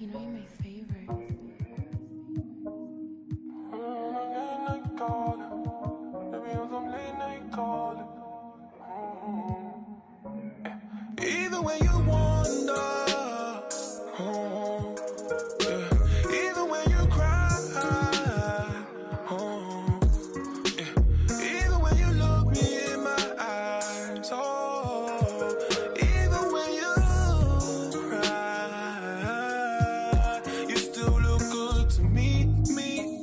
You know you're my favorite. Late night calling. Baby, I'm some late night calling. Even when you wonder, yeah. Even when you cry, yeah. Even when you look me in my eyes, even when you cry, you still look good to me, me.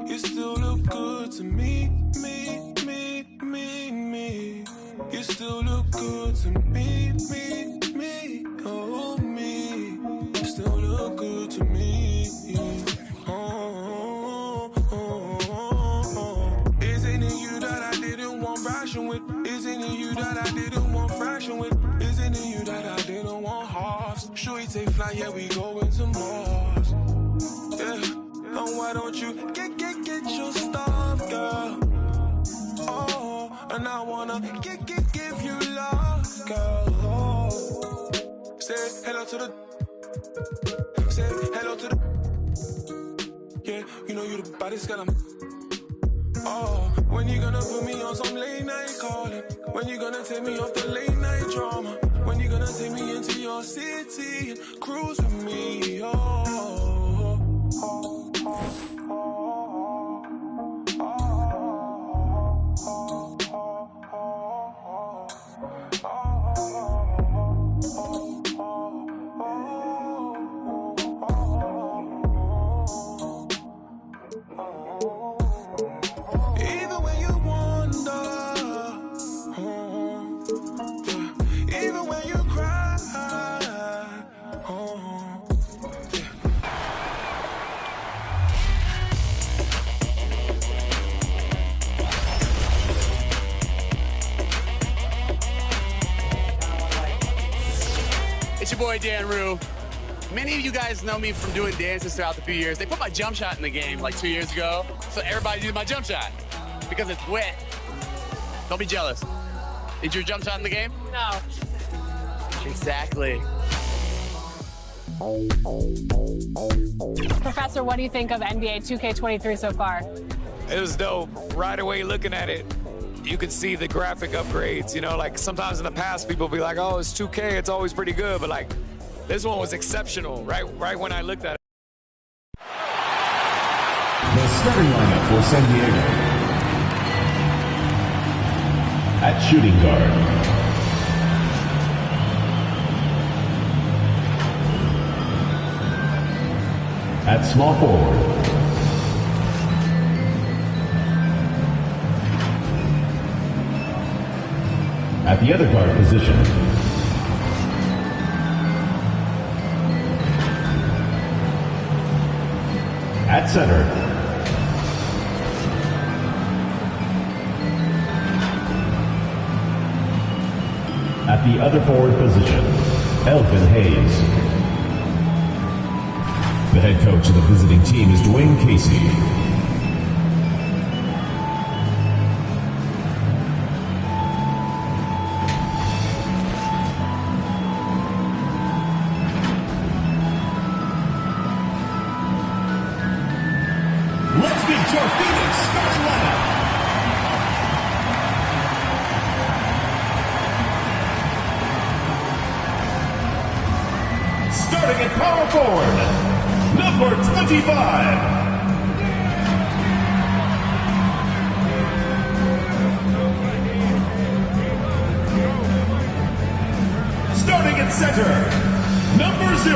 You still look good to me, me. You still look good to me, oh me. You still look good to me. Isn't it you that I didn't want ration with? Isn't it you that I didn't want fraction with? Isn't it you that I didn't want halves? Should we take flight? Yeah, we going to Mars. Yeah. And why don't you get your stuff, girl? Oh, and I wanna give you love, girl. Oh. Say hello to the. Say hello to the. Yeah, you know you the baddest girl. Oh, when you gonna put me on some late night calling? When you gonna take me off the late night drama? When you gonna take me into your city and cruise with me? Oh. Even when you wonder, yeah. Even when you cry, yeah. It's your boy Dan Rue. Many of you guys know me from doing dances throughout the few years. They put my jump shot in the game like 2 years ago, so everybody used my jump shot because it's wet. Don't be jealous. Is your jump shot in the game? No. Exactly. Professor, what do you think of NBA 2K23 so far? It was dope. Right away looking at it, you could see the graphic upgrades. You know, like sometimes in the past people be like, oh, it's 2K, it's always pretty good, but like this one was exceptional, right when I looked at it. The starting lineup for San Diego. At shooting guard, at small forward, at the other guard position, at center, at the other forward position, Elvin Hayes. The head coach of the visiting team is Dwayne Casey. Let's meet your Phoenix starting lineup. Starting at power forward, number 25. Starting at center, number 0.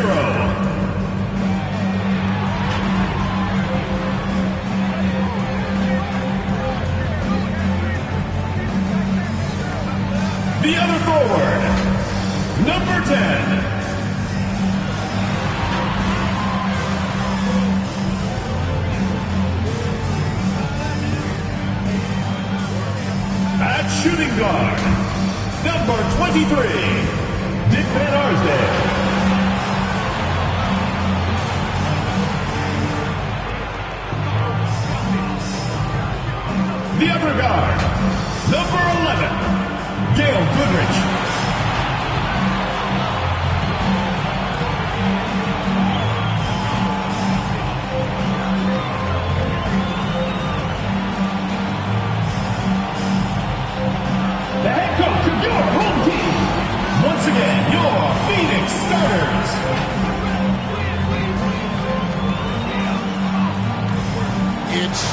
The other forward, number 10. At shooting guard, number 23, Nick Van Arsdale. The other guard, number 11, Gail Goodrich.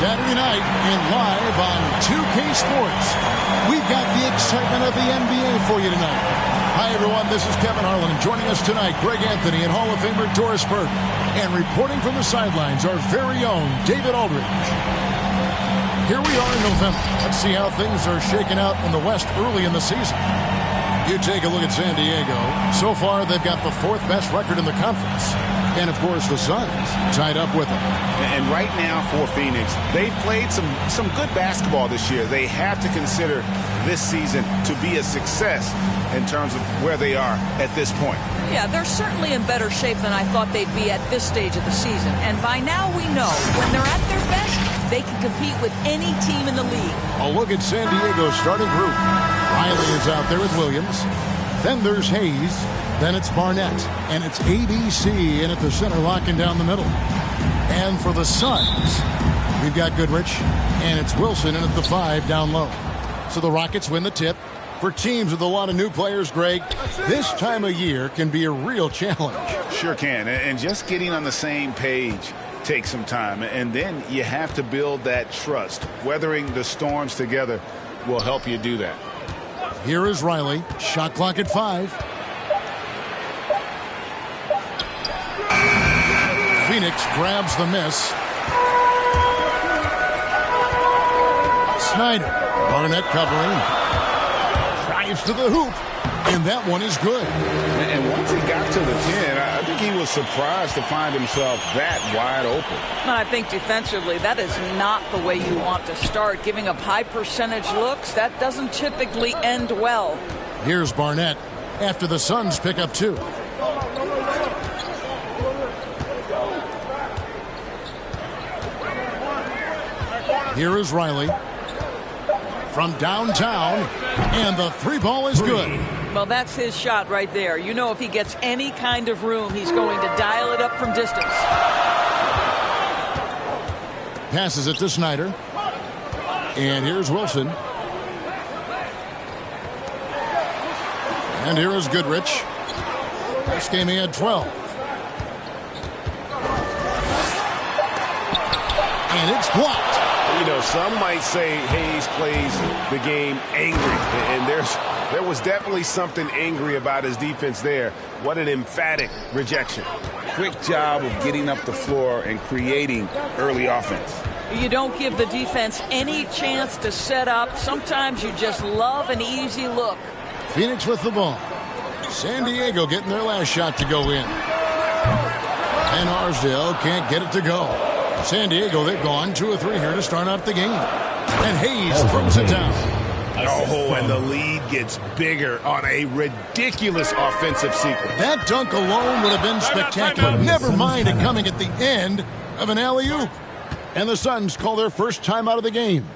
Saturday night and live on 2K Sports. We've got the excitement of the NBA for you tonight. Hi, everyone. This is Kevin Harlan. Joining us tonight, Greg Anthony and Hall of Famer Doris Burke. And reporting from the sidelines, our very own David Aldridge. Here we are in November. Let's see how things are shaking out in the West early in the season. You take a look at San Diego. So far, they've got the 4th best record in the conference. And, of course, the Suns tied up with them. And right now for Phoenix, they've played some good basketball this year. They have to consider this season to be a success in terms of where they are at this point. Yeah, they're certainly in better shape than I thought they'd be at this stage of the season. And by now we know when they're at their best, they can compete with any team in the league. A look at San Diego's starting group. Riley is out there with Williams. Then there's Hayes. Then it's Barnett. And it's ABC in at the center, locking down the middle. And for the Suns, we've got Goodrich. And it's Wilson in at the 5 down low. So the Rockets win the tip. For teams with a lot of new players, Greg, this time of year can be a real challenge. Sure can. And just getting on the same page takes some time. And then you have to build that trust. Weathering the storms together will help you do that. Here is Riley. Shot clock at 5. Phoenix grabs the miss. Snyder. Barnett covering. Drives to the hoop. And that one is good. And once he got to the 10, I think he was surprised to find himself that wide open. I think defensively, that is not the way you want to start. Giving up high percentage looks, that doesn't typically end well. Here's Barnett after the Suns pick up 2. Here is Riley from downtown, and the 3 ball is good. Well, that's his shot right there. You know, if he gets any kind of room, he's going to dial it up from distance. Passes it to Snyder. And here's Wilson. And here is Goodrich. This game he had 12. And it's blocked. You know, some might say Hayes plays the game angry. And there was definitely something angry about his defense there. What an emphatic rejection. Quick job of getting up the floor and creating early offense. You don't give the defense any chance to set up. Sometimes you just love an easy look. Phoenix with the ball. San Diego getting their last shot to go in. And Arsdale can't get it to go. San Diego, they've gone 2 or 3 here to start out the game. And Hayes throws it down. Oh, and the lead gets bigger on a ridiculous offensive sequence. That dunk alone would have been spectacular. Never mind it coming at the end of an alley-oop. And the Suns call their first time out of the game.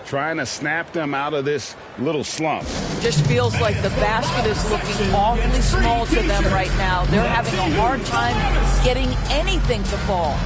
Trying to snap them out of this little slump. Just feels like the basket is looking awfully small to them right now. They're having a hard time getting anything to fall.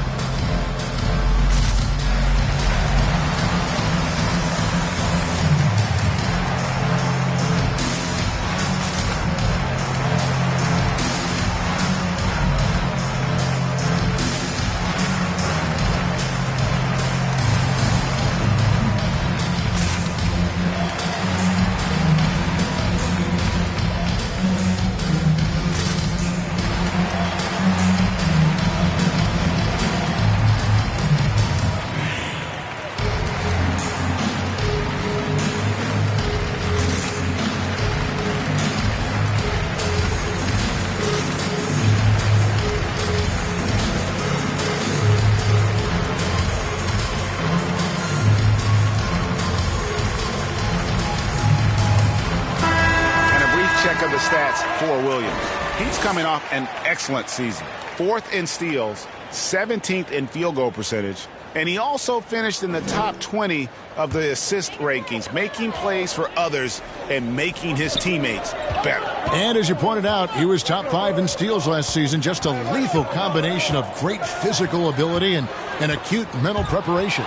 Check of the stats for Williams. He's coming off an excellent season. 4th in steals, 17th in field goal percentage, and he also finished in the top 20 of the assist rankings, making plays for others and making his teammates better. And as you pointed out, he was top 5 in steals last season. Just a lethal combination of great physical ability and acute mental preparation.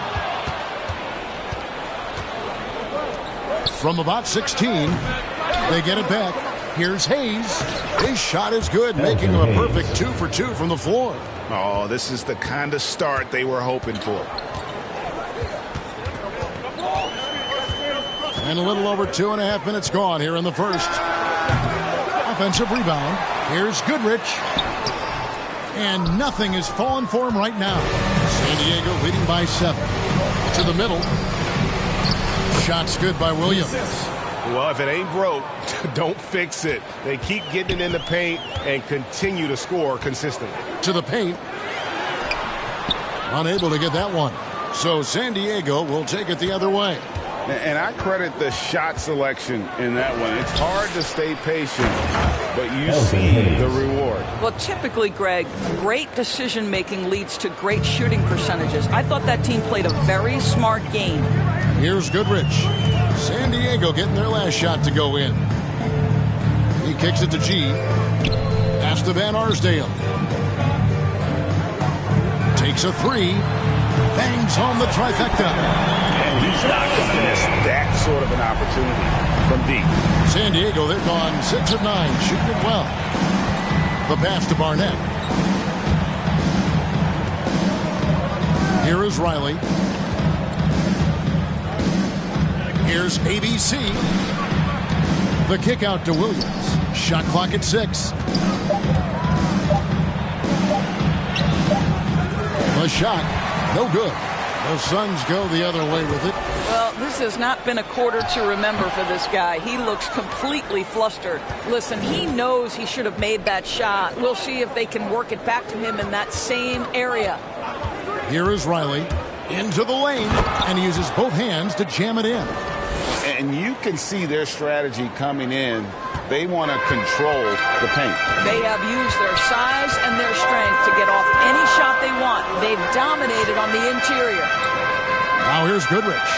From about 16, they get it back. Here's Hayes. His shot is good, making him a perfect 2 for 2 from the floor. Oh, this is the kind of start they were hoping for. And a little over 2.5 minutes gone here in the first. Offensive rebound. Here's Goodrich. And nothing is falling for him right now. San Diego leading by 7. To the middle. Shot's good by Williams. Well, if it ain't broke, don't fix it. They keep getting it in the paint and continue to score consistently. To the paint. Unable to get that one. So San Diego will take it the other way. And I credit the shot selection in that one. It's hard to stay patient, but you see the reward. Well, typically, Greg, great decision-making leads to great shooting percentages. I thought that team played a very smart game. Here's Goodrich. San Diego getting their last shot to go in. He kicks it to G. Pass to Van Arsdale. Takes a 3. Bangs home the trifecta. And he's not going to miss that sort of an opportunity from deep. San Diego, they've gone 6 of 9, shooting it well. The pass to Barnett. Here is Riley. Here's ABC. The kick out to Williams. Shot clock at 6. The shot, no good. The Suns go the other way with it. Well, this has not been a quarter to remember for this guy. He looks completely flustered. Listen, he knows he should have made that shot. We'll see if they can work it back to him in that same area. Here is Riley into the lane, and he uses both hands to jam it in. And you can see their strategy coming in. They want to control the paint. They have used their size and their strength to get off any shot they want. They've dominated on the interior. Now here's Goodrich.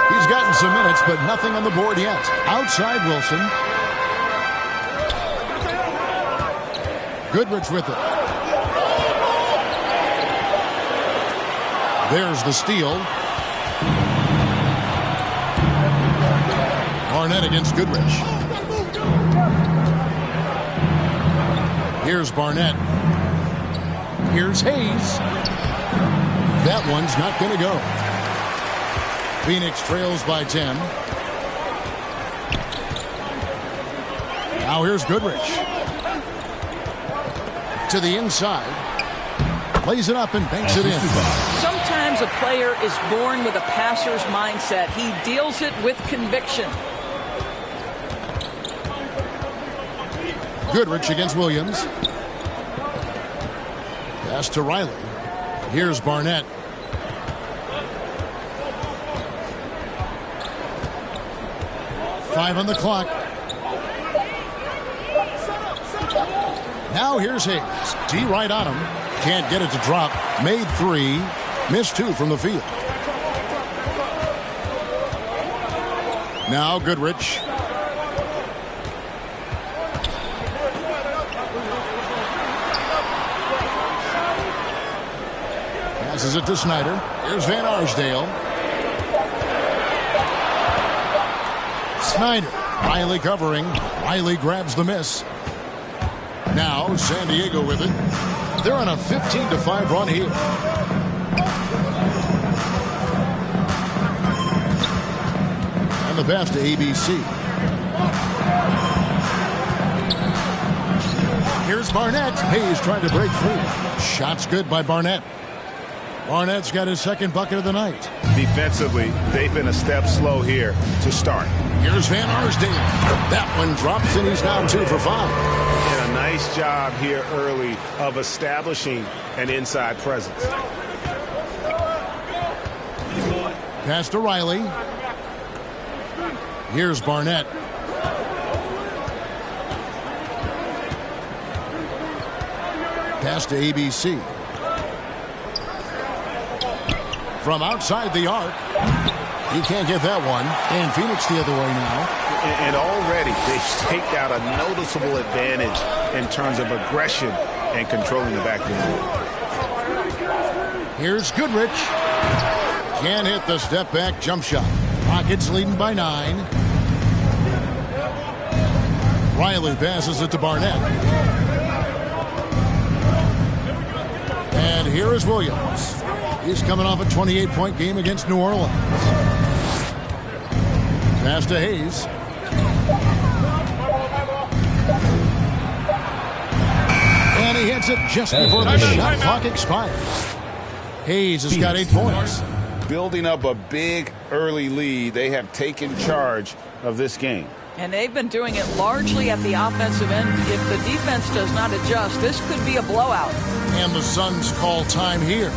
He's gotten some minutes, but nothing on the board yet. Outside Wilson. Goodrich with it. There's the steal. Barnett against Goodrich. Here's Barnett. Here's Hayes. That one's not going to go. Phoenix trails by 10. Now here's Goodrich. To the inside. Plays it up and banks it in. Sometimes a player is born with a passer's mindset. He deals it with conviction. Goodrich against Williams. Pass to Riley. Here's Barnett. Five on the clock. Now here's Hayes. D right on him. Can't get it to drop. Made 3. Missed 2 from the field. Now Goodrich. Passes it to Snyder. Here's Van Arsdale. Snyder. Riley covering. Riley grabs the miss. Now San Diego with it. They're on a 15-5 run here. And the pass to ABC. Here's Barnett. Hayes trying to break free. Shot's good by Barnett. Barnett's got his second bucket of the night. Defensively, they've been a step slow here to start. Here's Van Arsdale. That one drops, and he's now 2 for 5. And a nice job here early of establishing an inside presence. Pass to Riley. Here's Barnett. Pass to ABC. From outside the arc. He can't get that one. And Phoenix the other way now. And already they've staked out a noticeable advantage in terms of aggression and controlling the backdoor. Here's Goodrich. Can't hit the step back jump shot. Rockets leading by 9. Riley passes it to Barnett. And here is Williams. He's coming off a 28-point game against New Orleans. Pass to Hayes. And he hits it just before the shot clock expires. Hayes has got 8 points. Building up a big early lead. They have taken charge of this game. And they've been doing it largely at the offensive end. If the defense does not adjust, this could be a blowout. And the Suns call time here.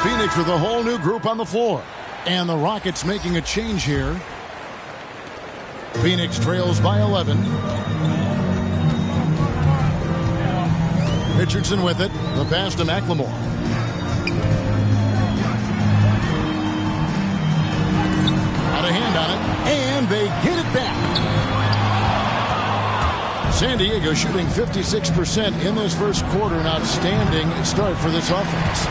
Phoenix with a whole new group on the floor. And the Rockets making a change here. Phoenix trails by 11. Richardson with it. The pass to McLemore. Got a hand on it. And they get it back. San Diego shooting 56% in this first quarter. An outstanding start for this offense.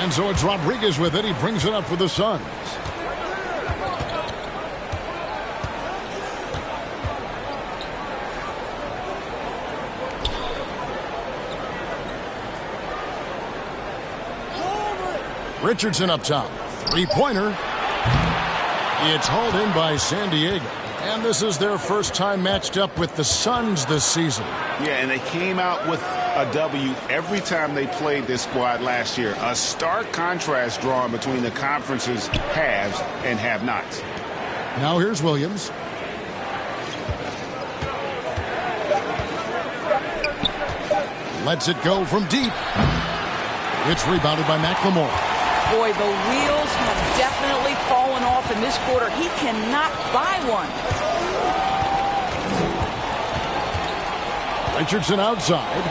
And so it's Rodriguez with it. He brings it up for the Suns. Richardson up top. Three-pointer. It's hauled in by San Diego. And this is their first time matched up with the Suns this season. Yeah, and they came out with a W every time they played this squad last year. A stark contrast drawn between the conference's haves and have-nots. Now here's Williams. Lets it go from deep. It's rebounded by McLemore. Boy, the wheels have definitely fallen off in this quarter. He cannot buy one. Richardson outside.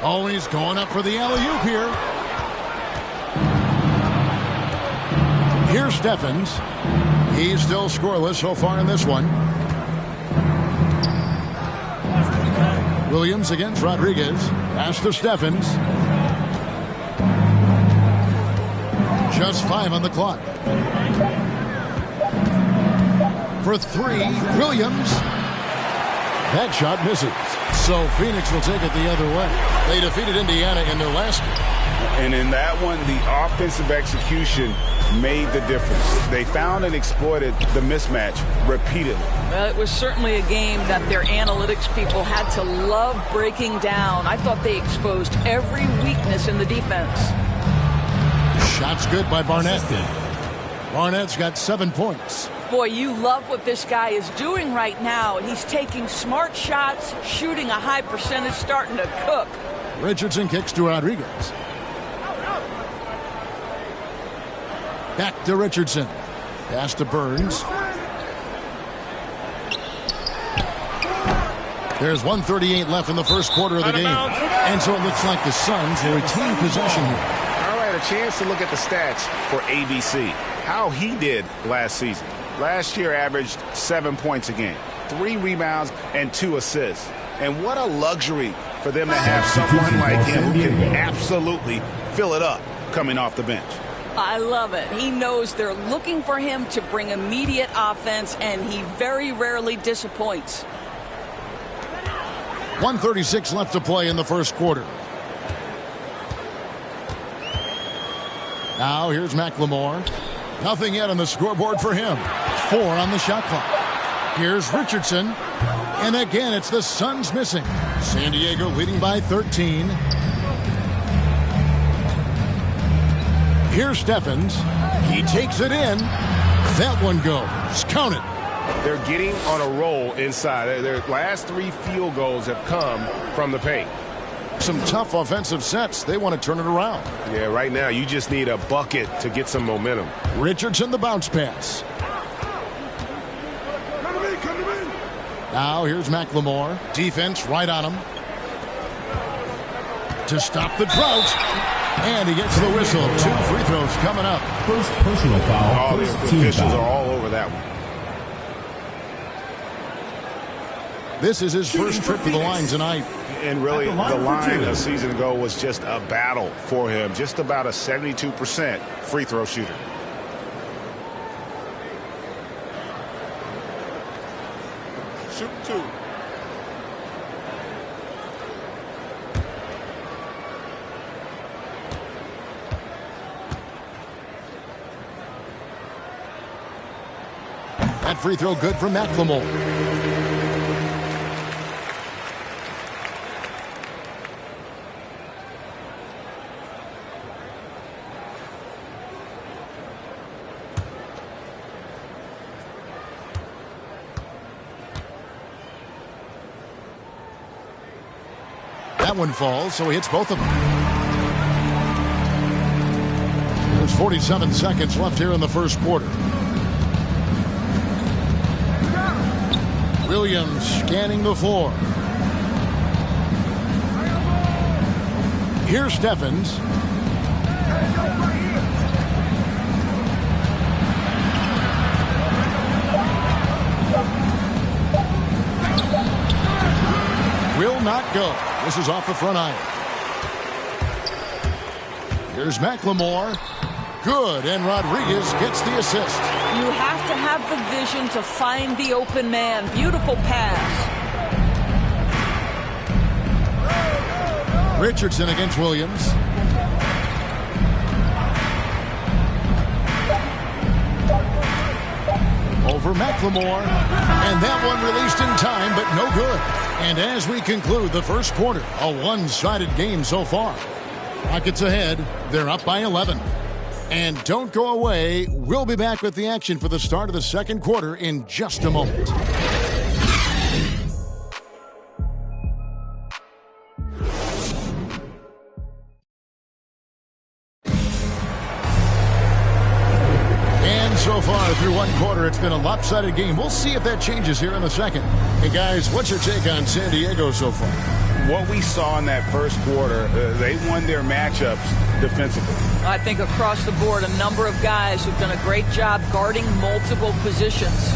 Oh, he's going up for the alley-oop here. Here's Steffens. He's still scoreless so far in this one. Williams against Rodriguez. Pass to Steffens. Just 5 on the clock. For 3, Williams. That shot misses. So Phoenix will take it the other way. They defeated Indiana in their last game. And in that one, the offensive execution made the difference. They found and exploited the mismatch repeatedly. Well, it was certainly a game that their analytics people had to love breaking down. I thought they exposed every weakness in the defense. Shots good by Barnett. Barnett's got 7 points. Boy, you love what this guy is doing right now. He's taking smart shots, shooting a high percentage, starting to cook. Richardson kicks to Rodriguez. Back to Richardson. Pass to Burns. There's 1:38 left in the first quarter of the game. And so it looks like the Suns will retain possession here. All right, a chance to look at the stats for ABC. How he did last season. Last year averaged 7 points a game, 3 rebounds, and 2 assists. And what a luxury for them to have someone like him who can absolutely fill it up coming off the bench. I love it. He knows they're looking for him to bring immediate offense, and he very rarely disappoints. 1:36 left to play in the first quarter. Now here's McLemore. Nothing yet on the scoreboard for him. 4 on the shot clock. Here's Richardson. And again, it's the Suns missing. San Diego leading by 13. Here's Steffens. He takes it in. That one goes. Count it. they're getting on a roll inside. Their last 3 field goals have come from the paint. Some tough offensive sets. They want to turn it around. Yeah, right now you just need a bucket to get some momentum. Richardson, the bounce pass. Now here's McLemore. Defense right on him. To stop the drought. And he gets the whistle. 2 free throws coming up. First personal foul. The officials are all over that one. This is his first trip to the line tonight. And really, the line a season ago was just a battle for him. Just about a 72% free throw shooter. Shoot 2. That free throw good for McLemore. That one falls, so he hits both of them. There's 47 seconds left here in the first quarter. Williams scanning the floor. Here's Steffens. Will not go. This is off the front iron. Here's McLemore. Good, and Rodriguez gets the assist. You have to have the vision to find the open man. Beautiful pass. Richardson against Williams. Over McLemore. And that one released in time, but no good. And as we conclude the first quarter, a one-sided game so far. Rockets ahead. They're up by 11. And don't go away. We'll be back with the action for the start of the second quarter in just a moment. And so far through one quarter, it's been a lopsided game. We'll see if that changes here in the second. Hey, guys, what's your take on San Diego so far? What we saw in that first quarter, they won their matchups defensively. I think across the board, a number of guys who've done a great job guarding multiple positions.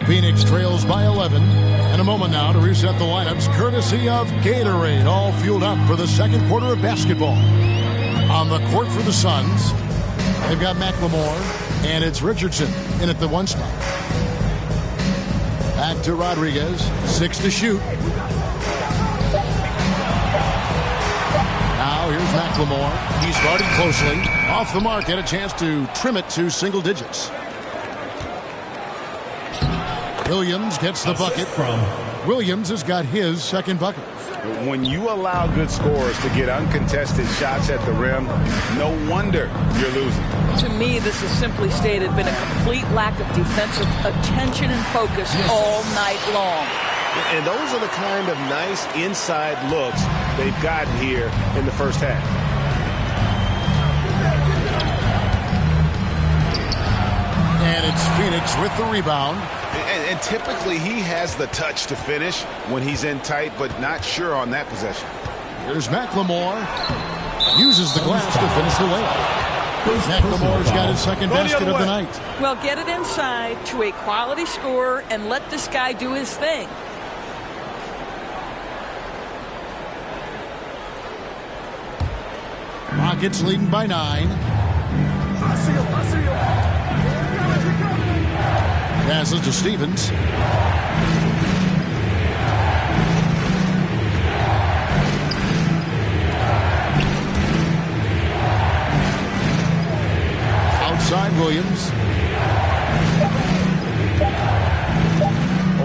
Phoenix trails by 11. And a moment now to reset the lineups, courtesy of Gatorade, all fueled up for the second quarter of basketball. On the court for the Suns, they've got McLemore, and it's Richardson in at the 1 spot. Back to Rodriguez, 6 to shoot. Now here's McLemore. He's guarded closely. Off the mark, had a chance to trim it to single digits. Williams gets the bucket. Williams has got his second bucket. When you allow good scorers to get uncontested shots at the rim, no wonder you're losing. To me, this is simply stated been a complete lack of defensive attention and focus all night long. And those are the kind of nice inside looks they've gotten here in the first half. And it's Phoenix with the rebound. And typically he has the touch to finish when he's in tight, but not sure on that possession. Here's McLemore. Uses the glass to finish the layup. McLemore's got his second basket of the night. Well, get it inside to a quality scorer and let this guy do his thing. Rockets leading by 9. Passes to Stevens. Outside Williams.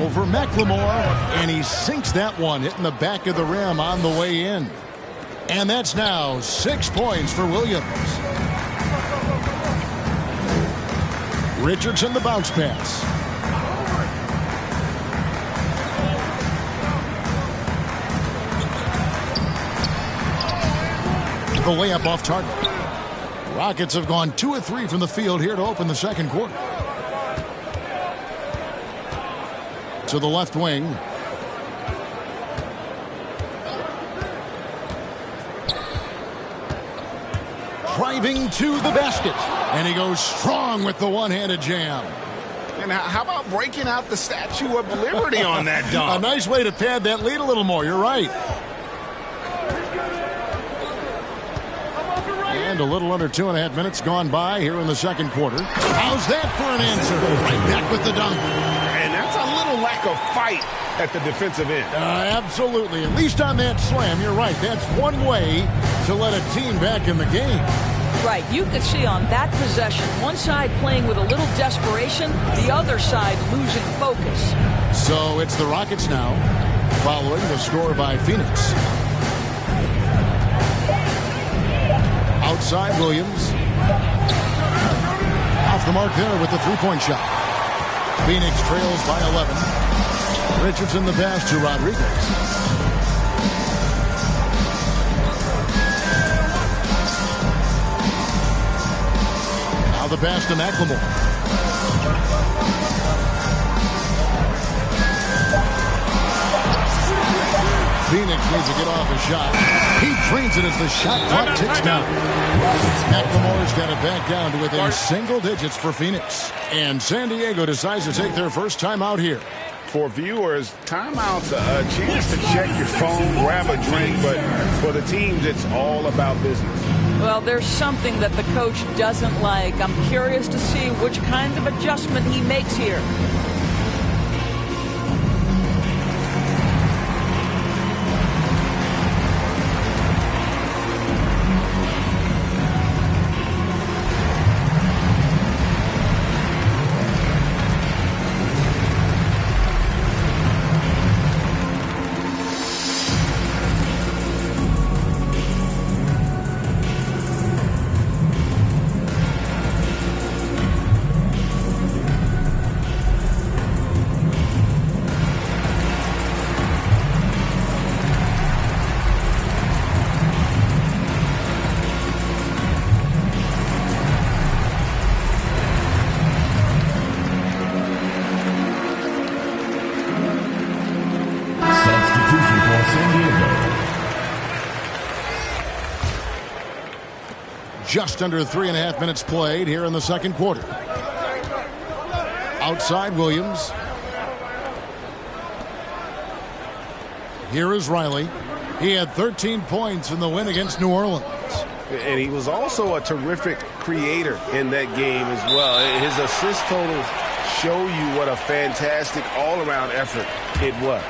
Over McLemore, and he sinks that one, hitting the back of the rim on the way in. And that's now 6 points for Williams. Richardson the bounce pass. The layup off target. Rockets have gone 2 of 3 from the field here to open the second quarter. To the left wing. Driving to the basket. And he goes strong with the one-handed jam. And how about breaking out the Statue of Liberty on that dunk? A nice way to pad that lead a little more. You're right. And a little under 2.5 minutes gone by here in the second quarter. How's that for an answer? Right back with the dunk. And that's a little lack of fight at the defensive end. Absolutely. At least on that slam, you're right. That's one way to let a team back in the game. Right. You could see on that possession, one side playing with a little desperation, the other side losing focus. So it's the Rockets now, following the score by Phoenix. Outside Williams. Off the mark there with the three-point shot. Phoenix trails by 11. Richardson the pass to Rodriguez. Now the pass to McLemore. Phoenix needs to get off a shot. He drains it as the shot clock ticks down. McLemore's got it back down to within single digits for Phoenix. And San Diego decides to take their first time out here. For viewers, timeout's a chance to check your phone, grab a drink, but for the teams, it's all about business. Well, there's something that the coach doesn't like. I'm curious to see which kind of adjustment he makes here. Just under 3.5 minutes played here in the second quarter. Outside Williams. Here is Riley. He had 13 points in the win against New Orleans. And he was also a terrific creator in that game as well. His assist totals show you what a fantastic all-around effort it was.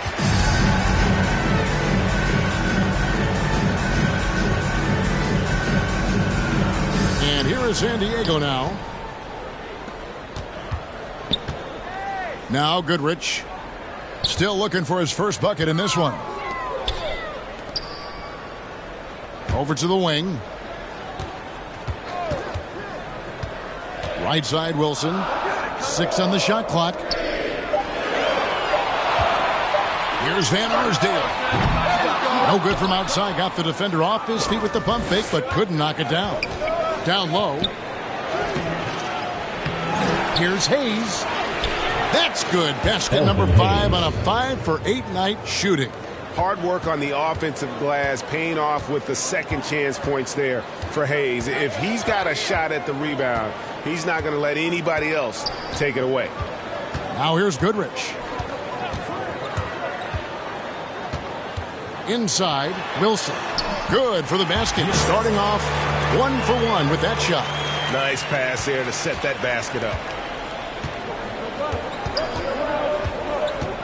And here is San Diego now. Now Goodrich. Still looking for his first bucket in this one. Over to the wing. Right side Wilson. 6 on the shot clock. Here's Van Arsdale. No good from outside. Got the defender off his feet with the pump fake, but couldn't knock it down. Down low. Here's Hayes. That's good. Basket number 5 on a 5-for-8 night shooting. Hard work on the offensive glass, paying off with the second chance points there for Hayes. If he's got a shot at the rebound, he's not going to let anybody else take it away. Now here's Goodrich. Inside, Wilson. Good for the basket. Starting off 1 for 1 with that shot. Nice pass there to set that basket up.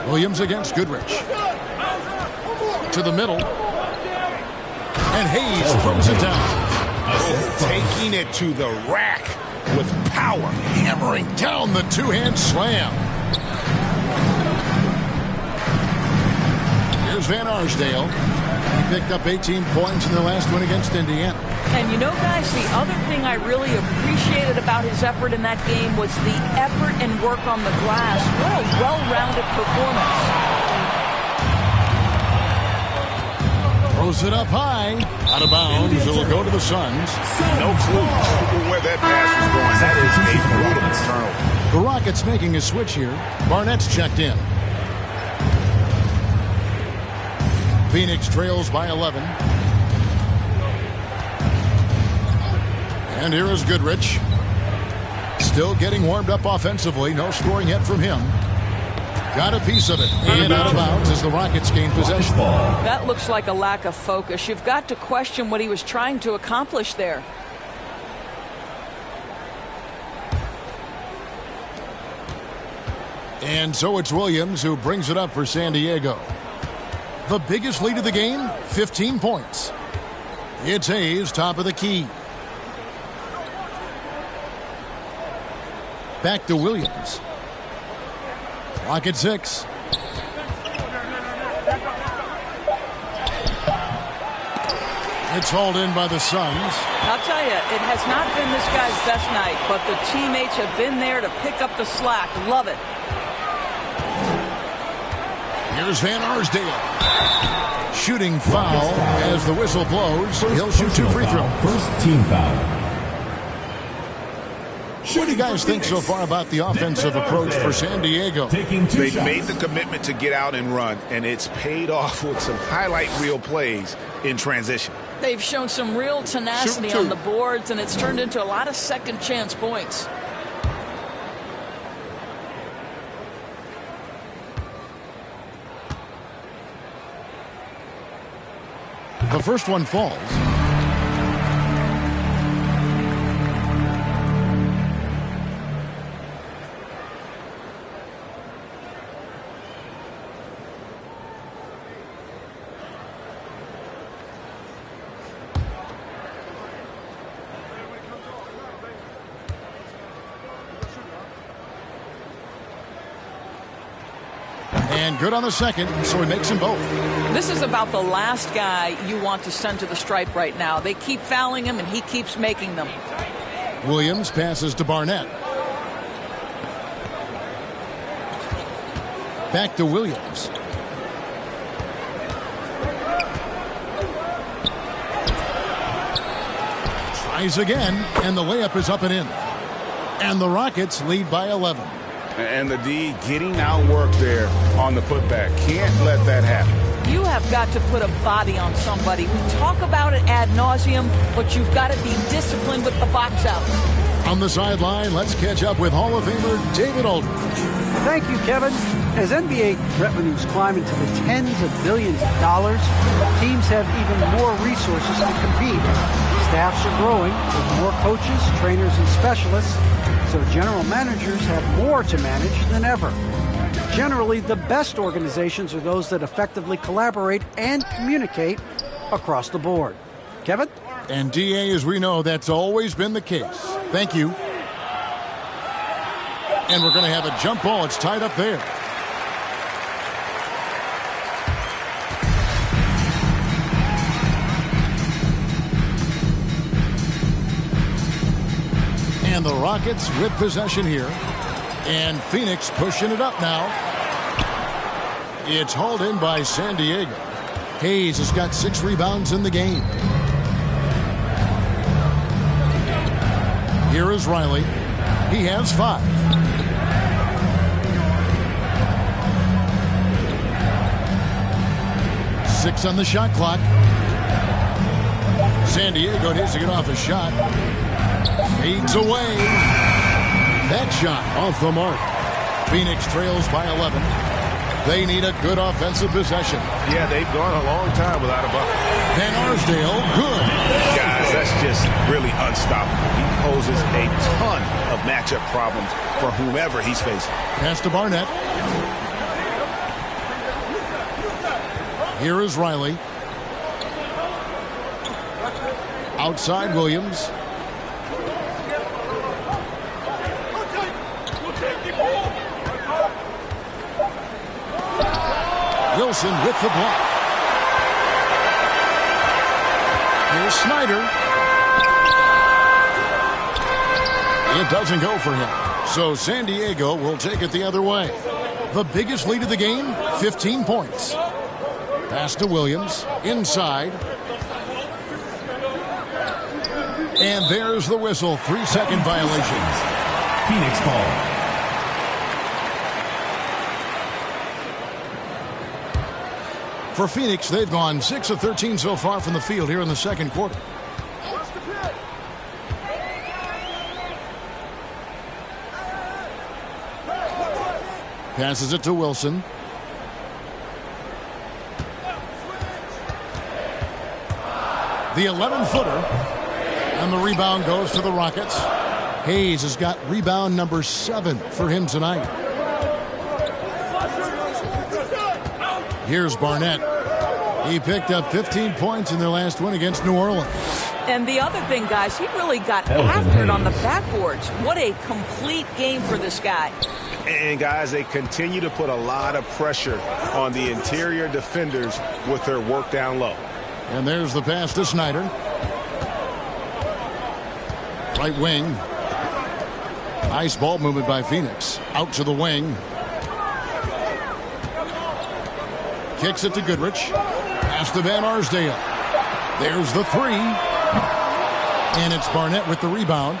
Williams against Goodrich. To the middle. And Hayes throws it down. Taking it to the rack with power. Hammering down the two-hand slam. Here's Van Arsdale. He picked up 18 points in their last win against Indiana. And you know, guys, the other thing I really appreciated about his effort in that game was the effort and work on the glass. What a well-rounded performance. Throws it up high. Out of bounds. It'll go to the Suns. No clue where that pass was going. That is a brutal turnover. The Rockets making a switch here. Barnett's checked in. Phoenix trails by 11. And here is Goodrich. Still getting warmed up offensively. No scoring yet from him. Got a piece of it. And out of bounds as the Rockets gain possession. That looks like a lack of focus. You've got to question what he was trying to accomplish there. And so it's Williams who brings it up for San Diego. The biggest lead of the game, 15 points. It's Hayes, top of the key. Back to Williams. Clock at 6. It's hauled in by the Suns. I'll tell you, it has not been this guy's best night, but the teammates have been there to pick up the slack. Love it. Here's Van Arsdale. Shooting foul as the whistle blows. He'll shoot 2 free throws. First team foul. What do you guys think so far about the offensive approach for San Diego? They've made the commitment to get out and run, and it's paid off with some highlight reel plays in transition. They've shown some real tenacity on the boards, and it's turned into a lot of second chance points. The first one falls. And good on the second, so he makes them both. This is about the last guy you want to send to the stripe right now. They keep fouling him, and he keeps making them. Williams passes to Barnett. Back to Williams. Tries again, and the layup is up and in. And the Rockets lead by 11. And the D getting outworked there on the putback. Can't let that happen. You have got to put a body on somebody. We talk about it ad nauseum, but you've got to be disciplined with the box out. On the sideline, let's catch up with Hall of Famer David Aldridge. Thank you, Kevin. As NBA revenues climb into the tens of billions of dollars, teams have even more resources to compete. Staffs are growing with more coaches, trainers, and specialists, so general managers have more to manage than ever. Generally, the best organizations are those that effectively collaborate and communicate across the board. Kevin? And DA, as we know, that's always been the case. Thank you. And we're going to have a jump ball. It's tied up there. And the Rockets with possession here. And Phoenix pushing it up now. It's hauled in by San Diego. Hayes has got 6 rebounds in the game. Here is Riley. He has 5. Six on the shot clock. San Diego needs to get off a shot. Fades away. That shot off the mark. Phoenix trails by 11. They need a good offensive possession. Yeah, they've gone a long time without a bucket. Van Arsdale, good. Guys, that's just really unstoppable. He poses a ton of matchup problems for whomever he's facing. Pass to Barnett. Here is Riley. Outside Williams. Wilson with the block. to Snyder. It doesn't go for him. So San Diego will take it the other way. The biggest lead of the game, 15 points. Pass to Williams, inside. And there's the whistle, 3-second violation. Phoenix ball. For Phoenix, they've gone 6 of 13 so far from the field here in the second quarter. Passes it to Wilson. The 11-footer. And the rebound goes to the Rockets. Hayes has got rebound number 7 for him tonight. Here's Barnett. He picked up 15 points in their last win against New Orleans. And the other thing, guys, he really got after it on the backboards. What a complete game for this guy. And, guys, they continue to put a lot of pressure on the interior defenders with their work down low. And there's the pass to Snyder. Right wing. Nice ball movement by Phoenix. Out to the wing. Kicks it to Goodrich. Pass to Van Arsdale. There's the 3. And it's Barnett with the rebound.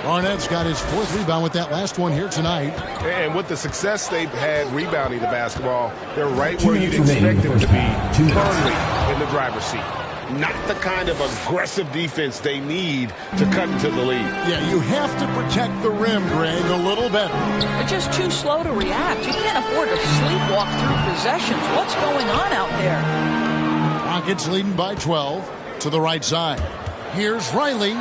Barnett's got his 4th rebound with that last one here tonight. And with the success they've had rebounding the basketball, they're right where you'd expect them to be, firmly in the driver's seat. Not the kind of aggressive defense they need to cut into the lead. Yeah, you have to protect the rim, Greg, a little better. They're just too slow to react. You can't afford to sleepwalk through possessions. What's going on out there? Rockets leading by 12 to the right side. Here's Riley.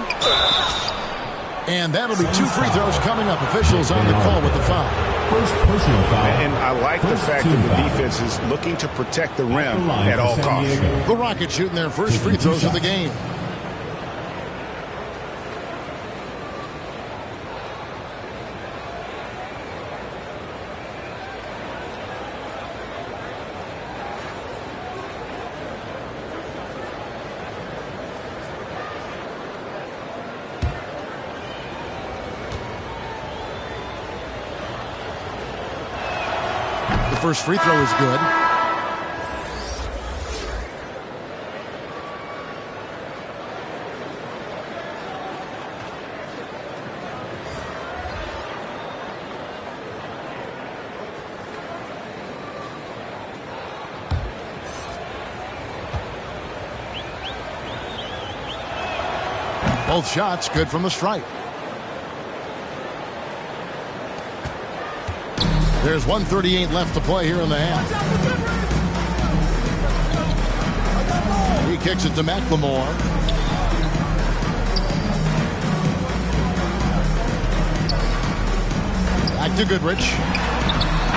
And that'll be 2 free throws coming up. Officials on the call with the foul. First personal foul. And I like the fact that the defense is looking to protect the rim at all costs. The Rockets shooting their first free throws of the game. First free throw is good. Both shots good from the stripe. There's 1:38 left to play here in the half. He kicks it to McLemore. Back to Goodrich.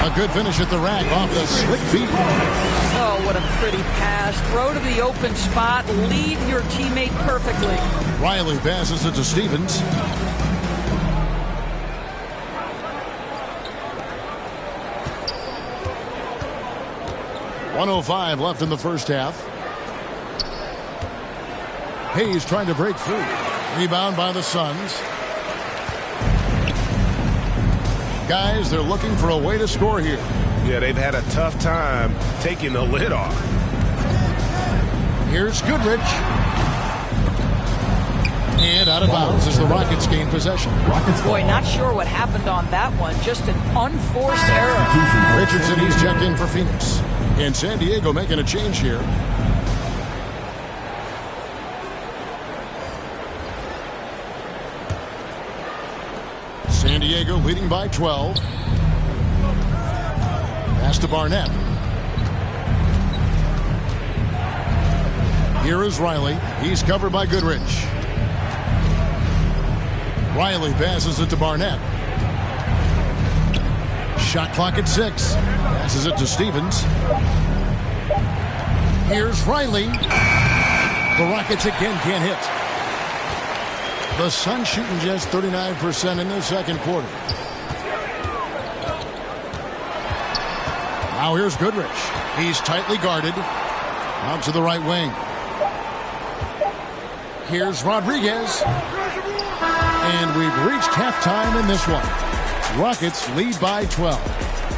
A good finish at the rack off the slick feet. Oh, what a pretty pass. Throw to the open spot. Lead your teammate perfectly. Riley passes it to Stevens. .105 left in the first half. Hayes trying to break free. Rebound by the Suns. Guys, they're looking for a way to score here. Yeah, they've had a tough time taking the lid off. Here's Goodrich. And out of bounds as the Rockets gain possession. Boy, not sure what happened on that one. Just an unforced error. Richardson, he's checked in for Phoenix. And San Diego making a change here. San Diego leading by 12. Pass to Barnett. Here is Riley. He's covered by Goodrich. Riley passes it to Barnett. Shot clock at 6. Passes it to Stevens. Here's Riley. The Rockets again can't hit. The Suns shooting just 39% in the second quarter. Now here's Goodrich. He's tightly guarded. Out to the right wing. Here's Rodriguez. And we've reached halftime in this one. Rockets lead by 12.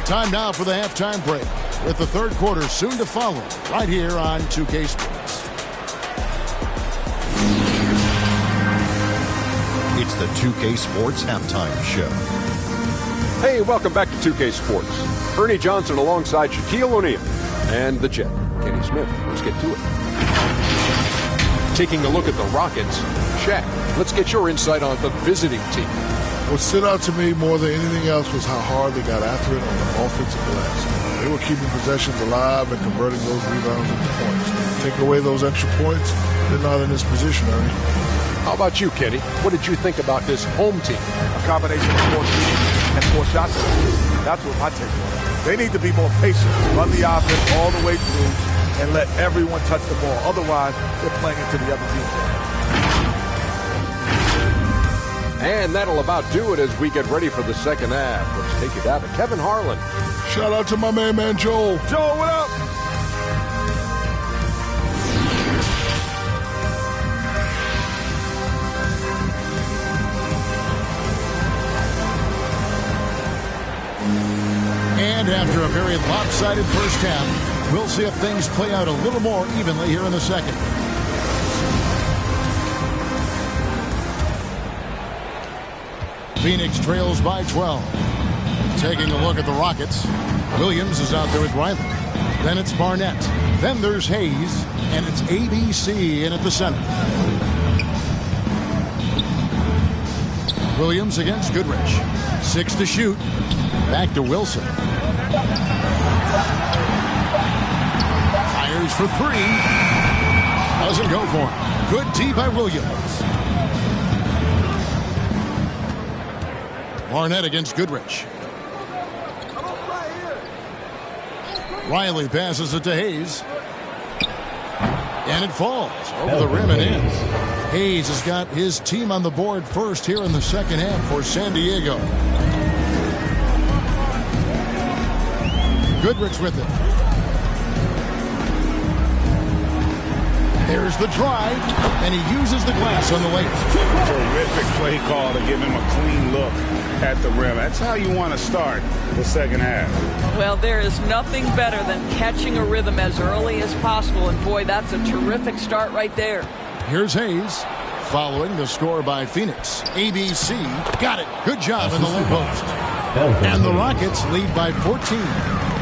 Time now for the halftime break, with the third quarter soon to follow, right here on 2K Sports. It's the 2K Sports Halftime Show. Hey, welcome back to 2K Sports. Ernie Johnson alongside Shaquille O'Neal and the Jet, Kenny Smith. Let's get to it. Taking a look at the Rockets, Shaq, let's get your insight on the visiting team. What stood out to me more than anything else was how hard they got after it on the offensive glass. They were keeping possessions alive and converting those rebounds into points. Take away those extra points, they're not in this position, Ernie. How about you, Kenny? What did you think about this home team? A combination of 4 shooting and 4 shots. That's what my take was. They need to be more patient, run the offense all the way through, and let everyone touch the ball. Otherwise, they're playing into the other team's hand. And that'll about do it as we get ready for the second half. Let's take it out to Kevin Harlan. Shout out to my man Joel. Joel, what up? And after a very lopsided first half, we'll see if things play out a little more evenly here in the second. Phoenix trails by 12. Taking a look at the Rockets, Williams is out there with Riley. Then it's Barnett. Then there's Hayes, and it's ABC in at the center. Williams against Goodrich. 6 to shoot. Back to Wilson. Fires for 3. Doesn't go for him. Good D by Williams. Barnett against Goodrich. Riley passes it to Hayes. And it falls over the rim and in. Hayes has got his team on the board first here in the second half for San Diego. Goodrich with it. There's the drive, and he uses the glass on the layup. Terrific play call to give him a clean look at the rim. That's how you want to start the second half. Well, there is nothing better than catching a rhythm as early as possible, and boy, that's a terrific start right there. Here's Hayes, following the score by Phoenix. ABC got it. Good job in the low post. And the Rockets lead by 14.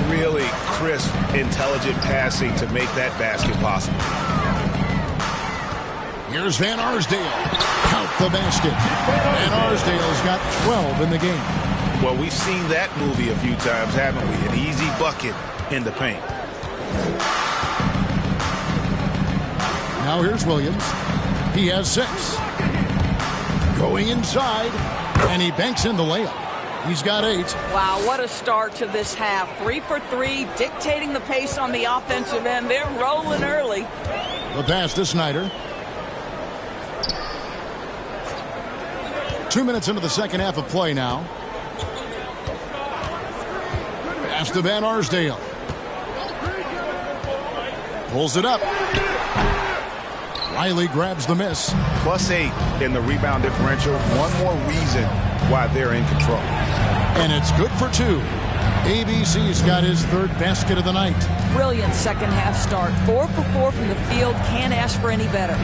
Really crisp, intelligent passing to make that basket possible. Here's Van Arsdale. Count the basket. Van Arsdale's got 12 in the game. Well, we've seen that movie a few times, haven't we? An easy bucket in the paint. Now here's Williams. He has 6. Going inside, and he banks in the layup. He's got 8. Wow, what a start to this half. 3 for 3, dictating the pace on the offensive end. They're rolling early. The pass to Snyder. 2 minutes into the second half of play now. Pass to Van Arsdale. Pulls it up. Riley grabs the miss. +8 in the rebound differential. One more reason why they're in control. And it's good for 2. ABC's got his 3rd basket of the night. Brilliant second half start. 4 for 4 from the field. Can't ask for any better.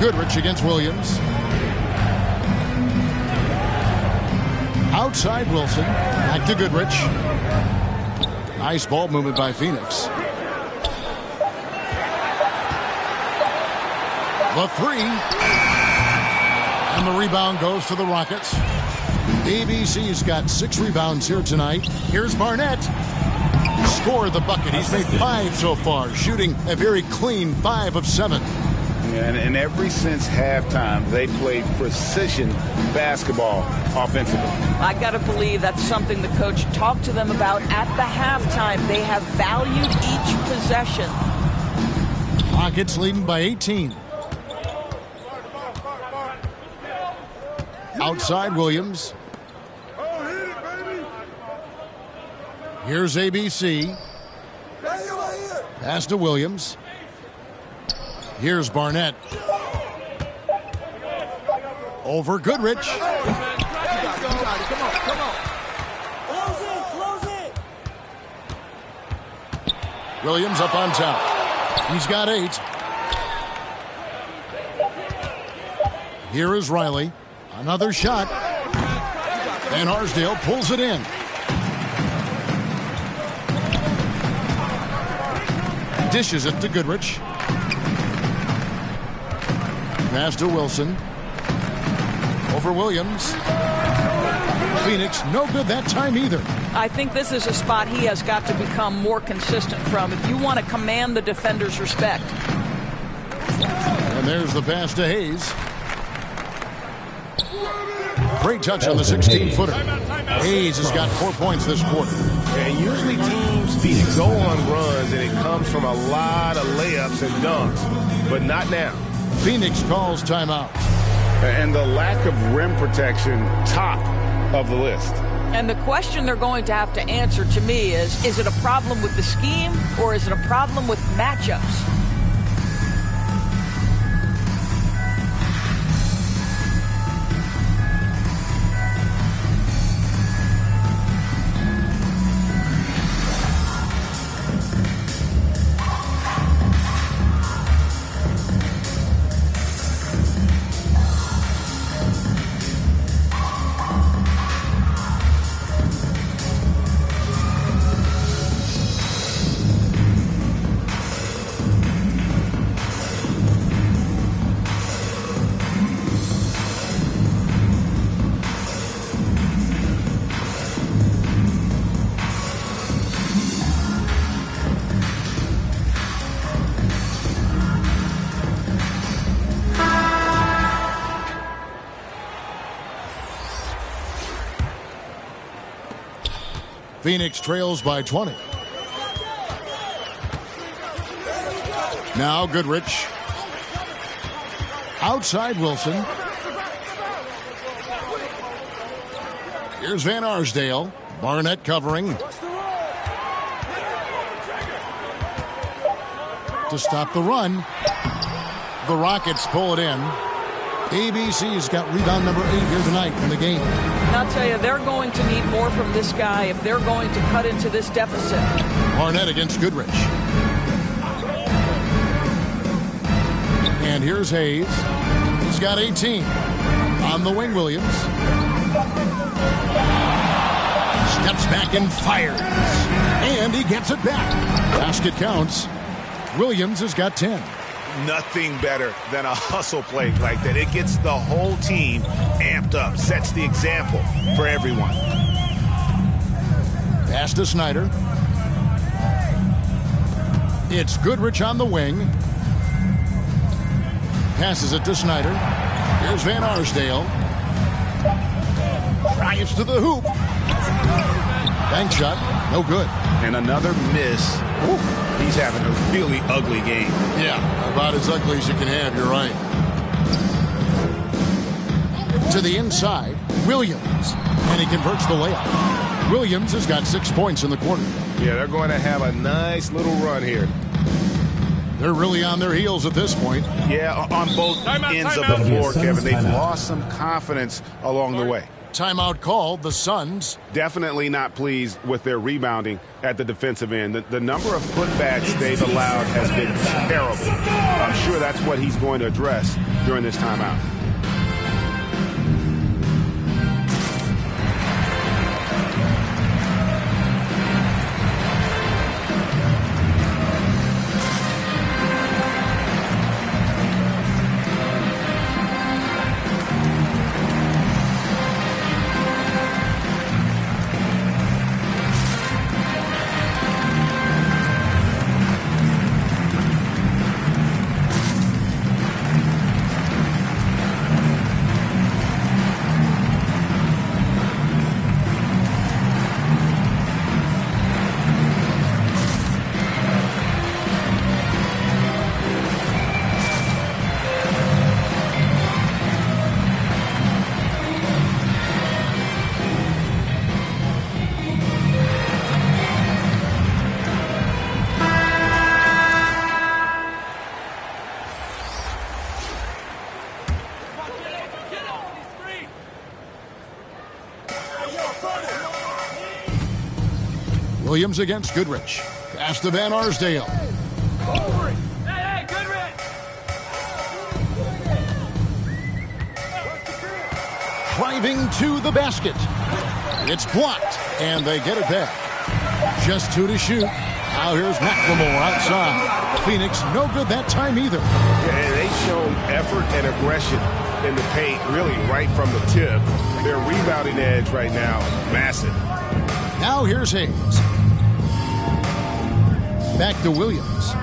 Goodrich against Williams. Outside Wilson. Back to Goodrich. Nice ball movement by Phoenix. The 3. And the rebound goes to the Rockets. ABC's got 6 rebounds here tonight. Here's Barnett. Scored the bucket. He's made 5 so far, shooting a very clean 5 of 7. And ever since halftime, they played precision basketball offensively. I got to believe that's something the coach talked to them about at the halftime. They have valued each possession. Rockets leading by 18. Outside Williams. Here's ABC. Pass to Williams. Here's Barnett. Over Goodrich. Come on. Close it. Williams up on top. He's got 8. Here is Riley. Another shot. And Arsdale pulls it in. Dishes it to Goodrich. Pass to Wilson. Over Williams. Phoenix, no good that time either. I think this is a spot he has got to become more consistent from if you want to command the defender's respect. And there's the pass to Hayes. Great touch on the 16-footer. Hayes has got 4 points this quarter. And usually teams go on runs, and it comes from a lot of layups and dunks, but not now. Phoenix calls timeout. And the lack of rim protection, top of the list. And the question they're going to have to answer to me is it a problem with the scheme or is it a problem with matchups? Phoenix trails by 20. Now Goodrich. Outside Wilson. Here's Van Arsdale. Barnett covering. To stop the run. The Rockets pull it in. ABC's got rebound number 8 here tonight in the game. And I'll tell you, they're going to need more from this guy if they're going to cut into this deficit. Barnett against Goodrich. And here's Hayes. He's got 18. On the wing, Williams. Steps back and fires. And he gets it back. Basket counts. Williams has got 10. Nothing better than a hustle play like that. It gets the whole team amped up, sets the example for everyone. Pass to Snyder. It's Goodrich on the wing. Passes it to Snyder. Here's Van Arsdale. Drives to the hoop. Bank shot, no good. And another miss. Ooh, he's having a really ugly game. Yeah, about as ugly as you can have, you're right. To the inside, Williams. And he converts the layup. Williams has got 6 points in the quarter. Yeah, they're going to have a nice little run here. They're really on their heels at this point. Yeah, on both ends of the floor, Kevin. They've lost some confidence along the way. Timeout called. The Suns definitely not pleased with their rebounding at the defensive end. The number of putbacks they've allowed has been terrible. I'm sure that's what he's going to address during this timeout. Williams against Goodrich. Pass to Van Arsdale. Hey, Goodrich! Driving to the basket. It's blocked, and they get it back. Just 2 to shoot. Now here's McLemore outside. Phoenix no good that time either. Yeah, and they've shown effort and aggression in the paint, really right from the tip. Their rebounding edge right now, massive. Now here's Hayes. Back to Williams.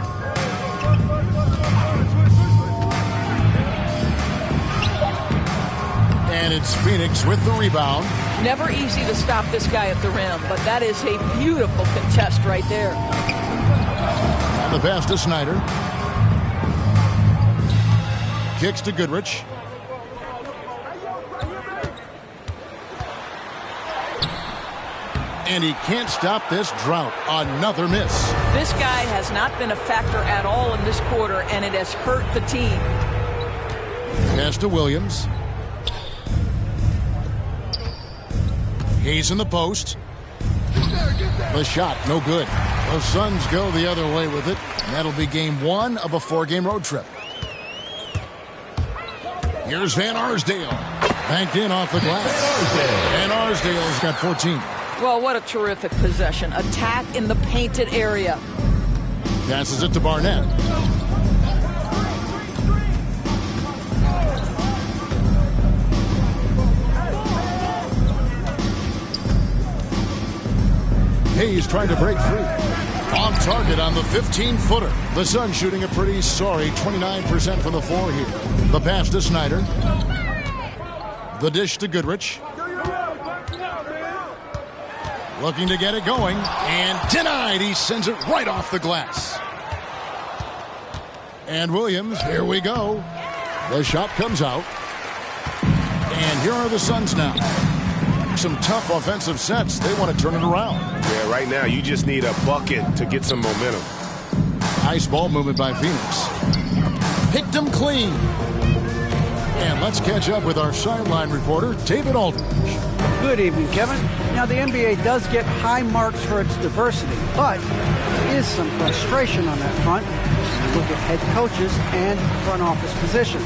And it's Phoenix with the rebound. Never easy to stop this guy at the rim, but that is a beautiful contest right there. And the pass to Snyder. Kicks to Goodrich. And he can't stop this drought. Another miss. This guy has not been a factor at all in this quarter, and it has hurt the team. Pass to Williams. Hayes in the post. The shot, no good. The Suns go the other way with it. And that'll be game 1 of a 4-game road trip. Here's Van Arsdale. Banked in off the glass. Van Arsdale's got 14. Well, what a terrific possession. Attack in the painted area. Passes it to Barnett. Hayes trying to break free. Off target on the 15-footer. The Suns shooting a pretty sorry 29% from the floor here. The pass to Snyder. The dish to Goodrich. Looking to get it going, and denied. He sends it right off the glass. And Williams, here we go. The shot comes out. And here are the Suns now. Some tough offensive sets. They want to turn it around. Yeah, right now you just need a bucket to get some momentum. Nice ball movement by Phoenix. Picked him clean. And let's catch up with our sideline reporter, David Aldridge. Good evening, Kevin. Now, the NBA does get high marks for its diversity, but there is some frustration on that front. Look at head coaches and front office positions.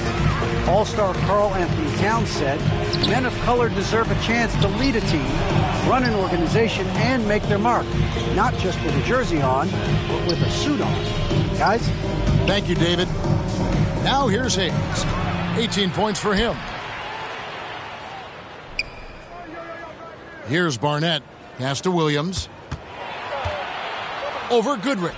All-star Karl Anthony Towns said, men of color deserve a chance to lead a team, run an organization, and make their mark. Not just with a jersey on, but with a suit on. Guys? Thank you, David. Now here's Hayes. 18 points for him. Here's Barnett. Pass to Williams. Over Goodrich.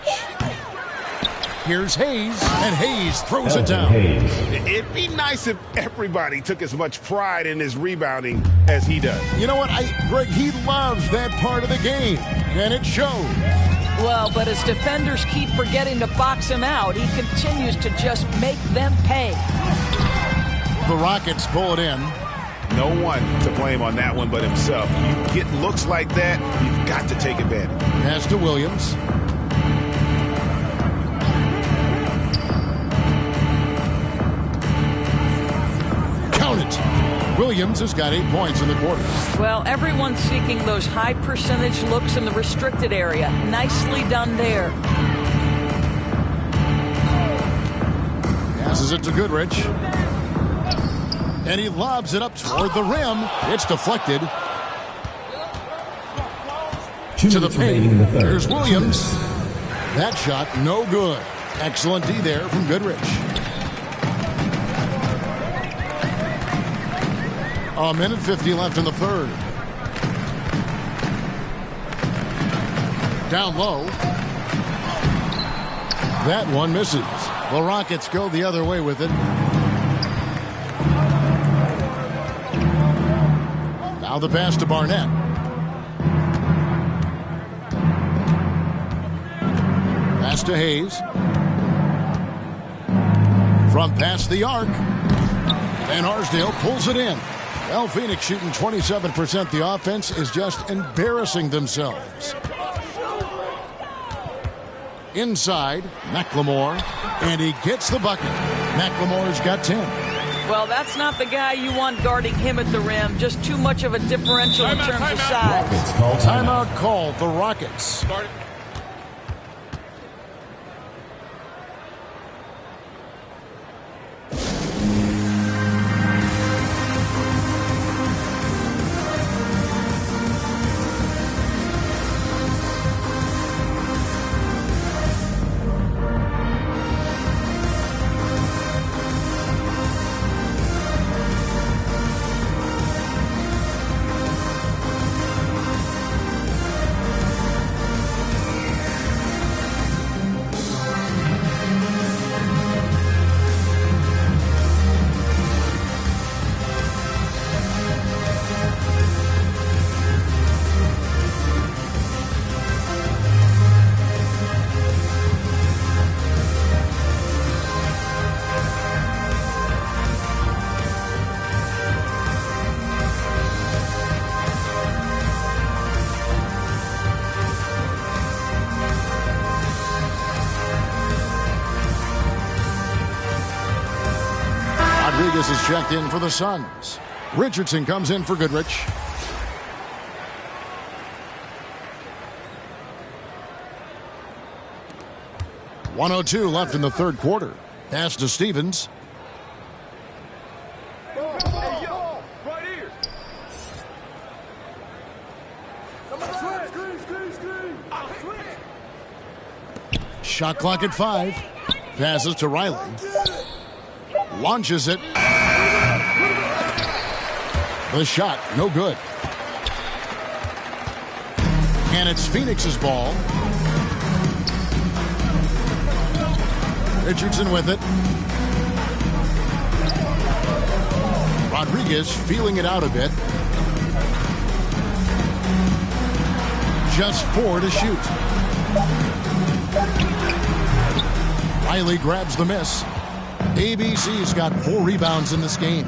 Here's Hayes, and Hayes throws it down. It'd be nice if everybody took as much pride in his rebounding as he does. You know what, Greg, he loves that part of the game, and it shows. Well, but as defenders keep forgetting to box him out, he continues to just make them pay. The Rockets pull it in. No one to blame on that one but himself. You get looks like that, you've got to take advantage. Pass to Williams. Count it. Williams has got 8 points in the quarter. Well, everyone's seeking those high percentage looks in the restricted area. Nicely done there. Passes it to Goodrich. And he lobs it up toward the rim. It's deflected. To the paint. Here's Williams. That shot, no good. Excellent D there from Goodrich. A minute 50 left in the third. Down low. That one misses. The Rockets go the other way with it. Now the pass to Barnett. Pass to Hayes. From past the arc. Van Arsdale pulls it in. Well, Phoenix shooting 27%. The offense is just embarrassing themselves. Inside, McLemore. And he gets the bucket. McLemore's got 10. Well, that's not the guy you want guarding him at the rim. Just too much of a differential in terms of size. Timeout called the Rockets. Rodriguez is checked in for the Suns. Richardson comes in for Goodrich. .102 left in the third quarter. Pass to Stevens. Shot clock at 5. Passes to Riley. Launches it. The shot, no good. And it's Phoenix's ball. Richardson with it. Rodriguez feeling it out a bit. Just 4 to shoot. Riley grabs the miss. ABC's got 4 rebounds in this game.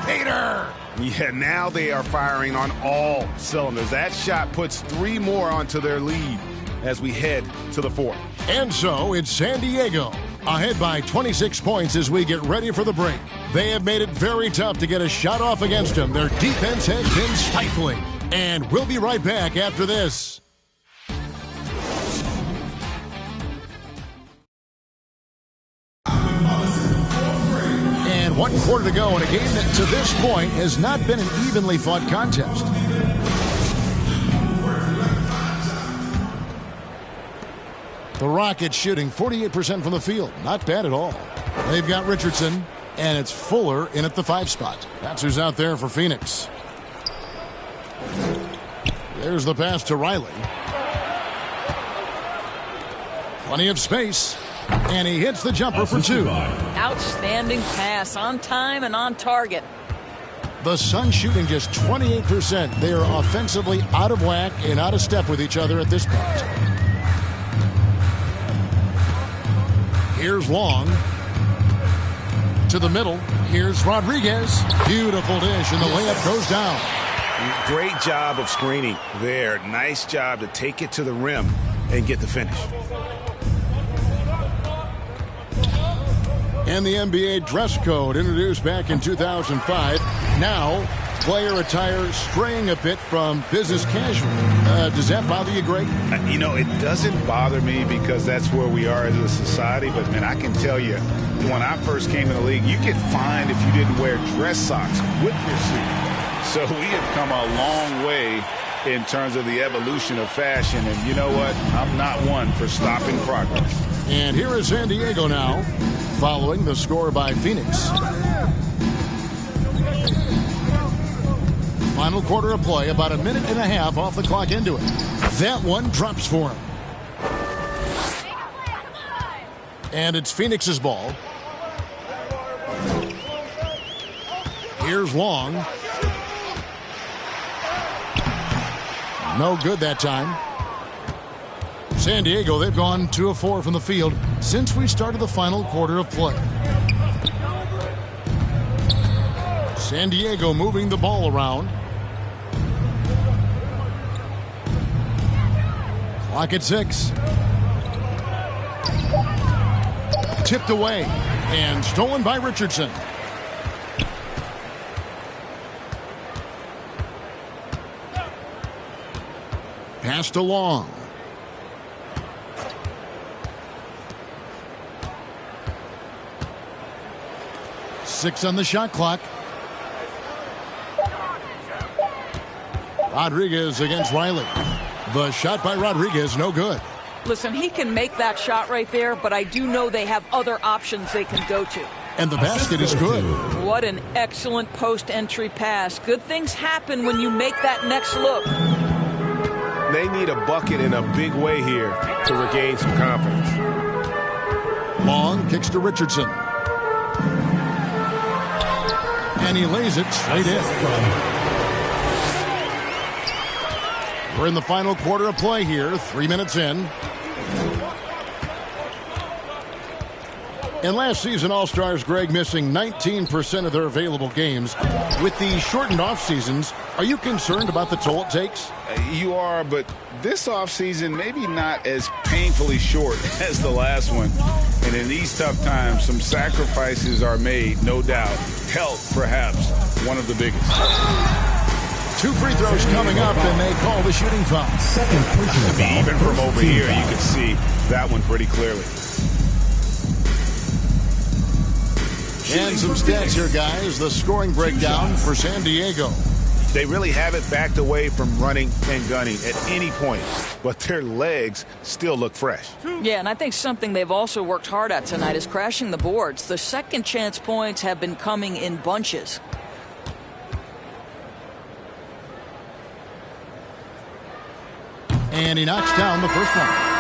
Peter. Yeah, now they are firing on all cylinders. That shot puts 3 more onto their lead as we head to the 4th. And so it's San Diego ahead by 26 points as we get ready for the break. They have made it very tough to get a shot off against them. Their defense has been stifling. And we'll be right back after this. And 1 quarter to go in a game that to this point has not been an evenly fought contest. The Rockets shooting 48% from the field. Not bad at all. They've got Richardson, and it's Fuller in at the 5 spot. That's who's out there for Phoenix. There's the pass to Riley. Plenty of space. And he hits the jumper for 2. Outstanding pass, on time and on target. The Suns shooting just 28%. They are offensively out of whack and out of step with each other at this point. Here's Long. To the middle. Here's Rodriguez. Beautiful dish, and the layup goes down. Great job of screening there. Nice job to take it to the rim and get the finish. And the NBA dress code introduced back in 2005. Now, player attire straying a bit from business casual. Does that bother you, Greg? You know, it doesn't bother me because that's where we are as a society. But, man, I can tell you, when I first came in the league, you get fined if you didn't wear dress socks with your suit. So we have come a long way in terms of the evolution of fashion. And you know what? I'm not one for stopping progress. And here is San Diego now, following the score by Phoenix. Final quarter of play, about a minute and a half off the clock into it. That one drops for him. And it's Phoenix's ball. Here's Long. No good that time. San Diego, they've gone 2 of 4 from the field since we started the final quarter of play. San Diego moving the ball around. Clock at 6. Tipped away and stolen by Richardson. Passed along. Six on the shot clock. Rodriguez against Riley. The shot by Rodriguez, no good. Listen, he can make that shot right there, but I do know they have other options they can go to. And the basket is good. What an excellent post-entry pass. Good things happen when you make that next look. They need a bucket in a big way here to regain some confidence. Long kicks to Richardson. And he lays it straight in. We're in the final quarter of play here, 3 minutes in. And last season, All-Stars, Greg, missing 19% of their available games. With the shortened off-seasons, are you concerned about the toll it takes? You are, but this offseason maybe not as painfully short as the last one. And in these tough times, some sacrifices are made, no doubt. Health, perhaps, one of the biggest. 2 free throws coming up, and they call the shooting foul. Even from over here, you can see that one pretty clearly. And some stats here, guys. The scoring breakdown for San Diego. They really haven't backed away from running and gunning at any point, but their legs still look fresh. Yeah, and I think something they've also worked hard at tonight is crashing the boards. The second chance points have been coming in bunches. And he knocks down the first one.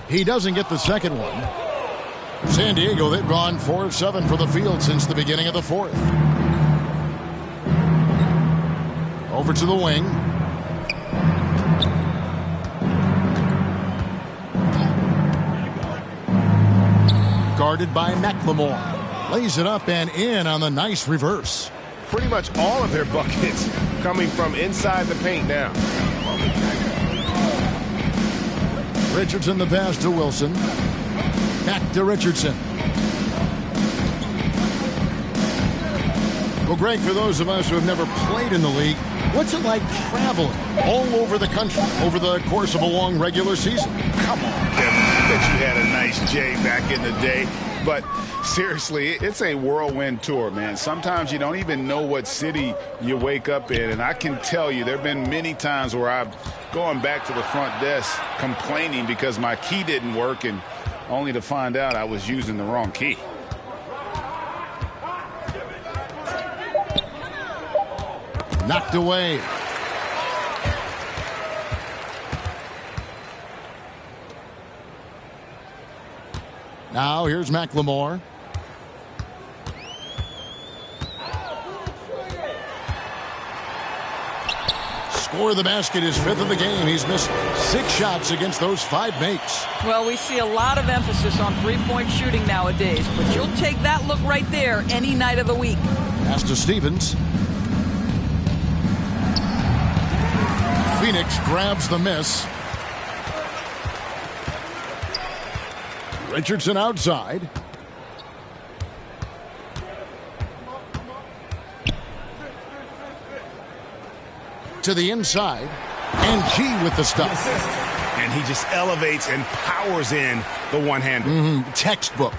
He doesn't get the second one. San Diego, they've gone 4 of 7 for the field since the beginning of the fourth. Over to the wing. Guarded by McLemore. Lays it up and in on the nice reverse. Pretty much all of their buckets coming from inside the paint now. Richardson the pass to Wilson. Back to Richardson. Well, Greg, for those of us who have never played in the league, what's it like traveling all over the country over the course of a long regular season? Come on, Kevin. I bet you had a nice J back in the day. But seriously, it's a whirlwind tour, man. Sometimes you don't even know what city you wake up in. And I can tell you there have been many times where I've gone back to the front desk complaining because my key didn't work, and only to find out I was using the wrong key. Knocked away. Now here's McLemore. Score of the basket is 5th of the game. He's missed 6 shots against those 5 mates. Well, we see a lot of emphasis on three-point shooting nowadays, but you'll take that look right there any night of the week. Pass to Stevens. Phoenix grabs the miss. Richardson outside. To the inside. And G with the stuff. And he just elevates and powers in the one-hander. Textbook.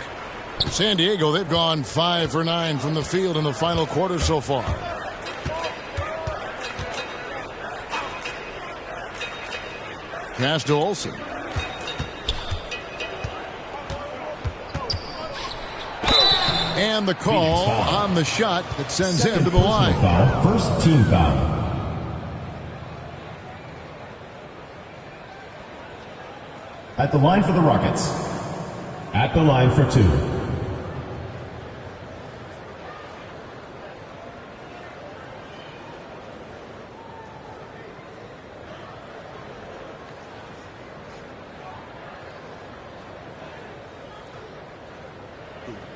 San Diego, they've gone 5 for 9 from the field in the final quarter so far. Pass to Olsen. And the call on the shot that sends him to the line. First team foul. At the line for the Rockets. At the line for 2.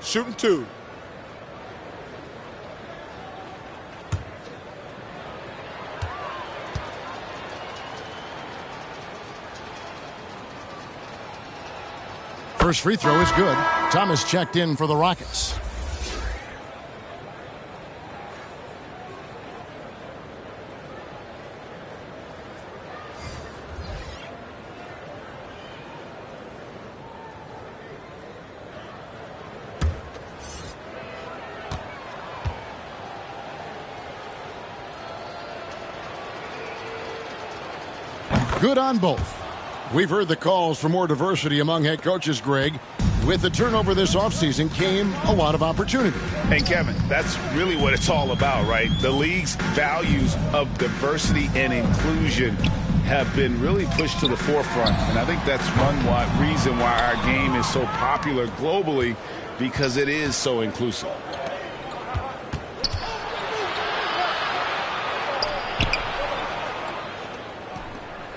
Shooting 2. First free throw is good. Thomas checked in for the Rockets. Good on both. We've heard the calls for more diversity among head coaches, Greg. With the turnover this offseason came a lot of opportunity. And Kevin, that's really what it's all about, right? The league's values of diversity and inclusion have been really pushed to the forefront. And I think that's one reason why our game is so popular globally, because it is so inclusive.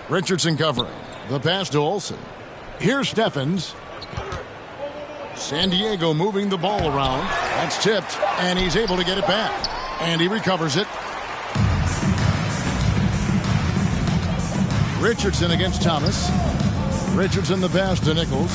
Richardson covering. The pass to Olsen. Here's Steffens. San Diego moving the ball around. That's tipped, and he's able to get it back. And he recovers it. Richardson against Thomas. Richardson the pass to Nichols.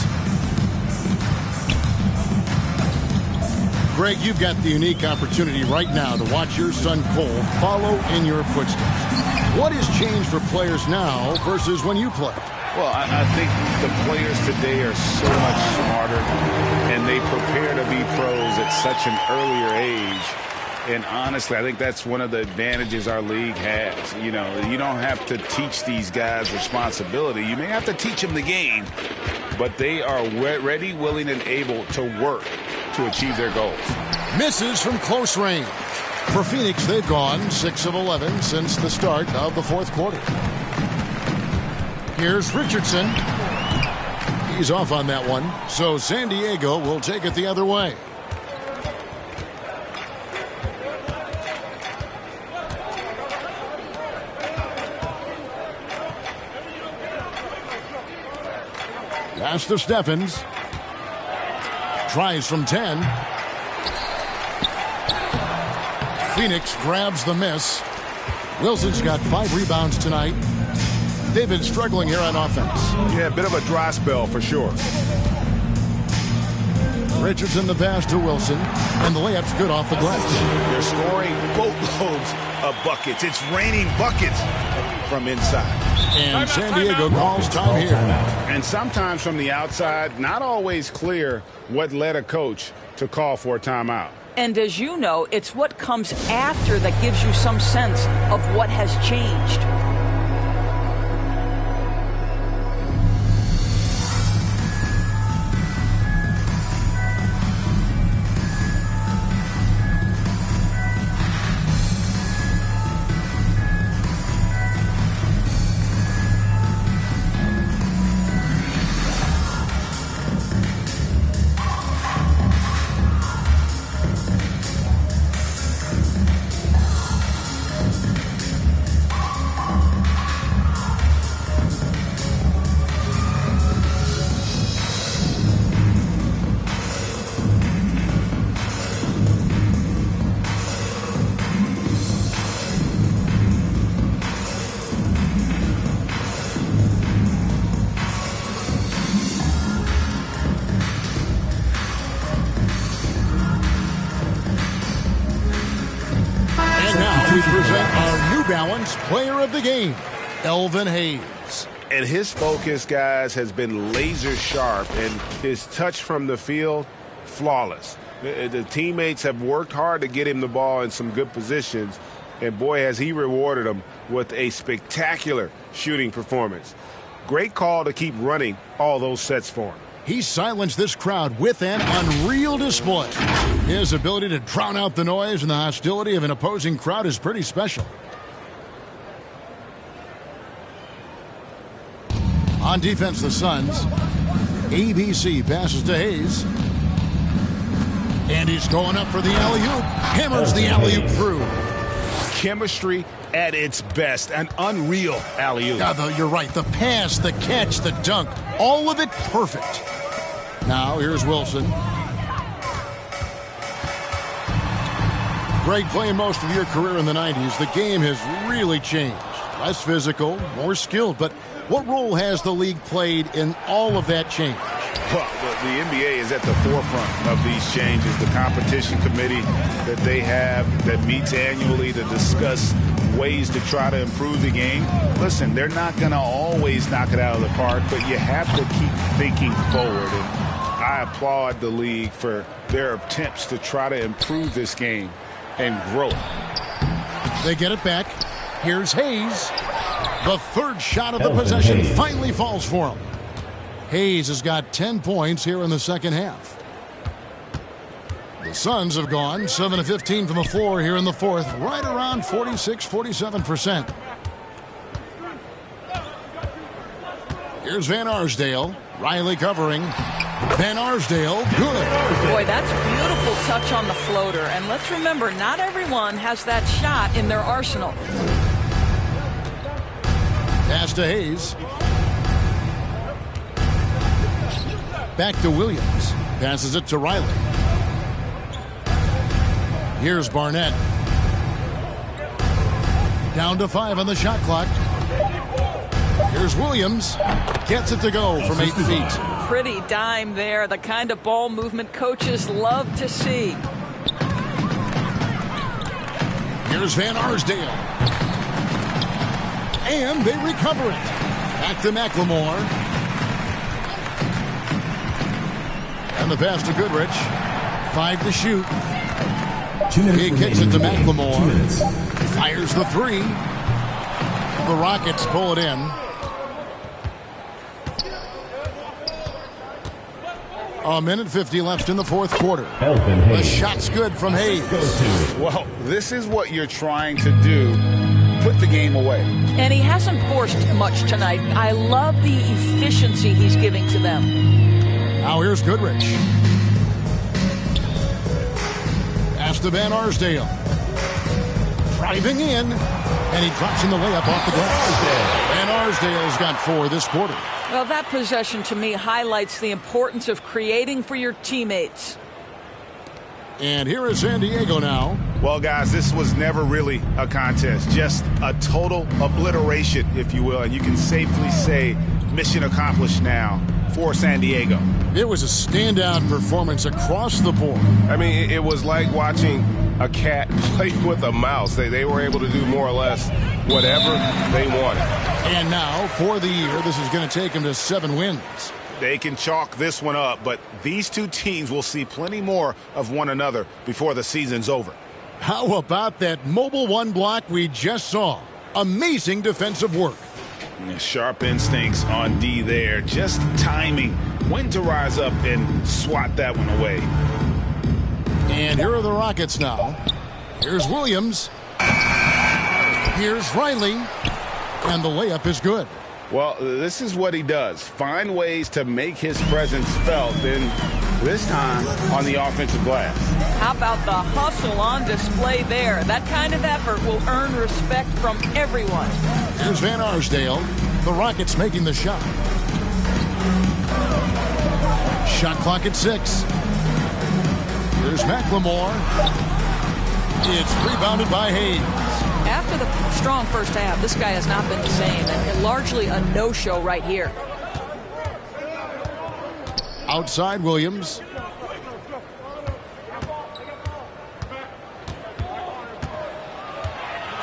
Greg, you've got the unique opportunity right now to watch your son Cole follow in your footsteps. What has changed for players now versus when you played? Well, I think the players today are so much smarter, and they prepare to be pros at such an earlier age. And honestly, I think that's one of the advantages our league has. You know, you don't have to teach these guys responsibility. You may have to teach them the game, but they are ready, willing, and able to work to achieve their goals. Misses from close range. For Phoenix, they've gone 6 of 11 since the start of the fourth quarter. Here's Richardson. He's off on that one, so San Diego will take it the other way. Pass to Steffens. Tries from 10. Phoenix grabs the miss. Wilson's got 5 rebounds tonight. They've been struggling here on offense. Yeah, a bit of a dry spell for sure. Richardson the pass to Wilson, and the layup's good off the glass. They're scoring boatloads of buckets. It's raining buckets from inside. And San Diego calls time here. And sometimes from the outside, not always clear what led a coach to call for a timeout. And as you know, it's what comes after that gives you some sense of what has changed. Balance player of the game, Elvin Hayes. And his focus, guys, has been laser sharp, and his touch from the field, flawless. The teammates have worked hard to get him the ball in some good positions, and boy, has he rewarded them with a spectacular shooting performance. Great call to keep running all those sets for him. He silenced this crowd with an unreal display. His ability to drown out the noise and the hostility of an opposing crowd is pretty special. On defense, the Suns. ABC passes to Hayes. And he's going up for the alley-oop. Hammers the alley-oop through. Chemistry at its best. An unreal alley-oop. Yeah, you're right. The pass, the catch, the dunk. All of it perfect. Now, here's Wilson. Greg, playing most of your career in the 90s, the game has really changed. Less physical, more skilled. But what role has the league played in all of that change? Well, the NBA is at the forefront of these changes. The competition committee that they have that meets annually to discuss ways to try to improve the game. Listen, they're not going to always knock it out of the park, but you have to keep thinking forward. And I applaud the league for their attempts to try to improve this game and grow. They get it back. Here's Hayes. The third shot of the possession finally falls for him. Hayes has got 10 points here in the second half. The Suns have gone 7 of 15 from the floor here in the fourth, right around 46-47%. Here's Van Arsdale. Riley covering. Van Arsdale, good. Boy, that's a beautiful touch on the floater. And let's remember, not everyone has that shot in their arsenal. Pass to Hayes. Back to Williams. Passes it to Riley. Here's Barnett. Down to 5 on the shot clock. Here's Williams. Gets it to go from 8 feet. Pretty dime there. The kind of ball movement coaches love to see. Here's Van Arsdale. And they recover it. Back to McLemore. And the pass to Goodrich. 5 to shoot. He kicks it to McLemore. Fires the 3. The Rockets pull it in. A minute 50 left in the fourth quarter. The shot's good from Hayes. Well, this is what you're trying to do. Put the game away. And he hasn't forced much tonight. I love the efficiency he's giving to them. Now here's Goodrich. Pass to Van Arsdale. Driving in. And he drops in the layup off the glass. Van Arsdale's got 4 this quarter. Well, that possession to me highlights the importance of creating for your teammates. And here is San Diego now. Well, guys, this was never really a contest. Just a total obliteration, if you will. And you can safely say mission accomplished now for San Diego. It was a standout performance across the board. I mean, it was like watching a cat play with a mouse. They were able to do more or less whatever they wanted. And now, for the year, this is going to take them to 7 wins. They can chalk this one up, but these two teams will see plenty more of one another before the season's over. How about that mobile 1 block we just saw? Amazing defensive work. Sharp instincts on D there. Just timing when to rise up and swat that one away. And here are the Rockets now. Here's Williams. Here's Riley. And the layup is good. Well, this is what he does. Find ways to make his presence felt, and this time on the offensive glass. How about the hustle on display there? That kind of effort will earn respect from everyone. Here's Van Arsdale. The Rockets making the shot. Shot clock at 6. Here's McLemore. It's rebounded by Hayes. After the strong first half, this guy has not been the same, and largely a no-show right here. Outside Williams.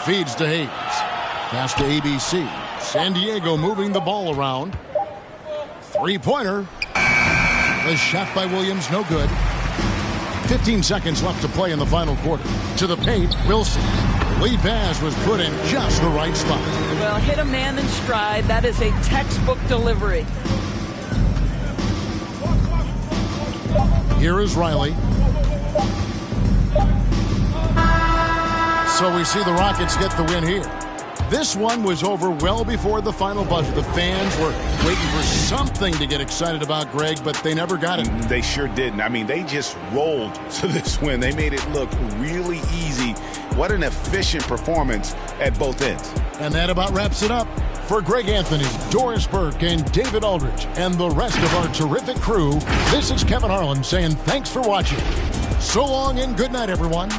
Feeds to Hayes. Pass to ABC. San Diego moving the ball around. 3-pointer. The shot by Williams, no good. 15 seconds left to play in the final quarter. To the paint, Wilson. The lead pass was put in just the right spot. Well, hit a man in stride. That is a textbook delivery. Here is Riley. So we see the Rockets get the win here. This one was over well before the final buzzer. The fans were waiting for something to get excited about, Greg, but they never got it. They sure didn't. I mean, they just rolled to this win. They made it look really easy. What an efficient performance at both ends. And that about wraps it up. For Greg Anthony, Doris Burke, and David Aldridge, and the rest of our terrific crew, this is Kevin Harlan saying thanks for watching. So long and good night, everyone.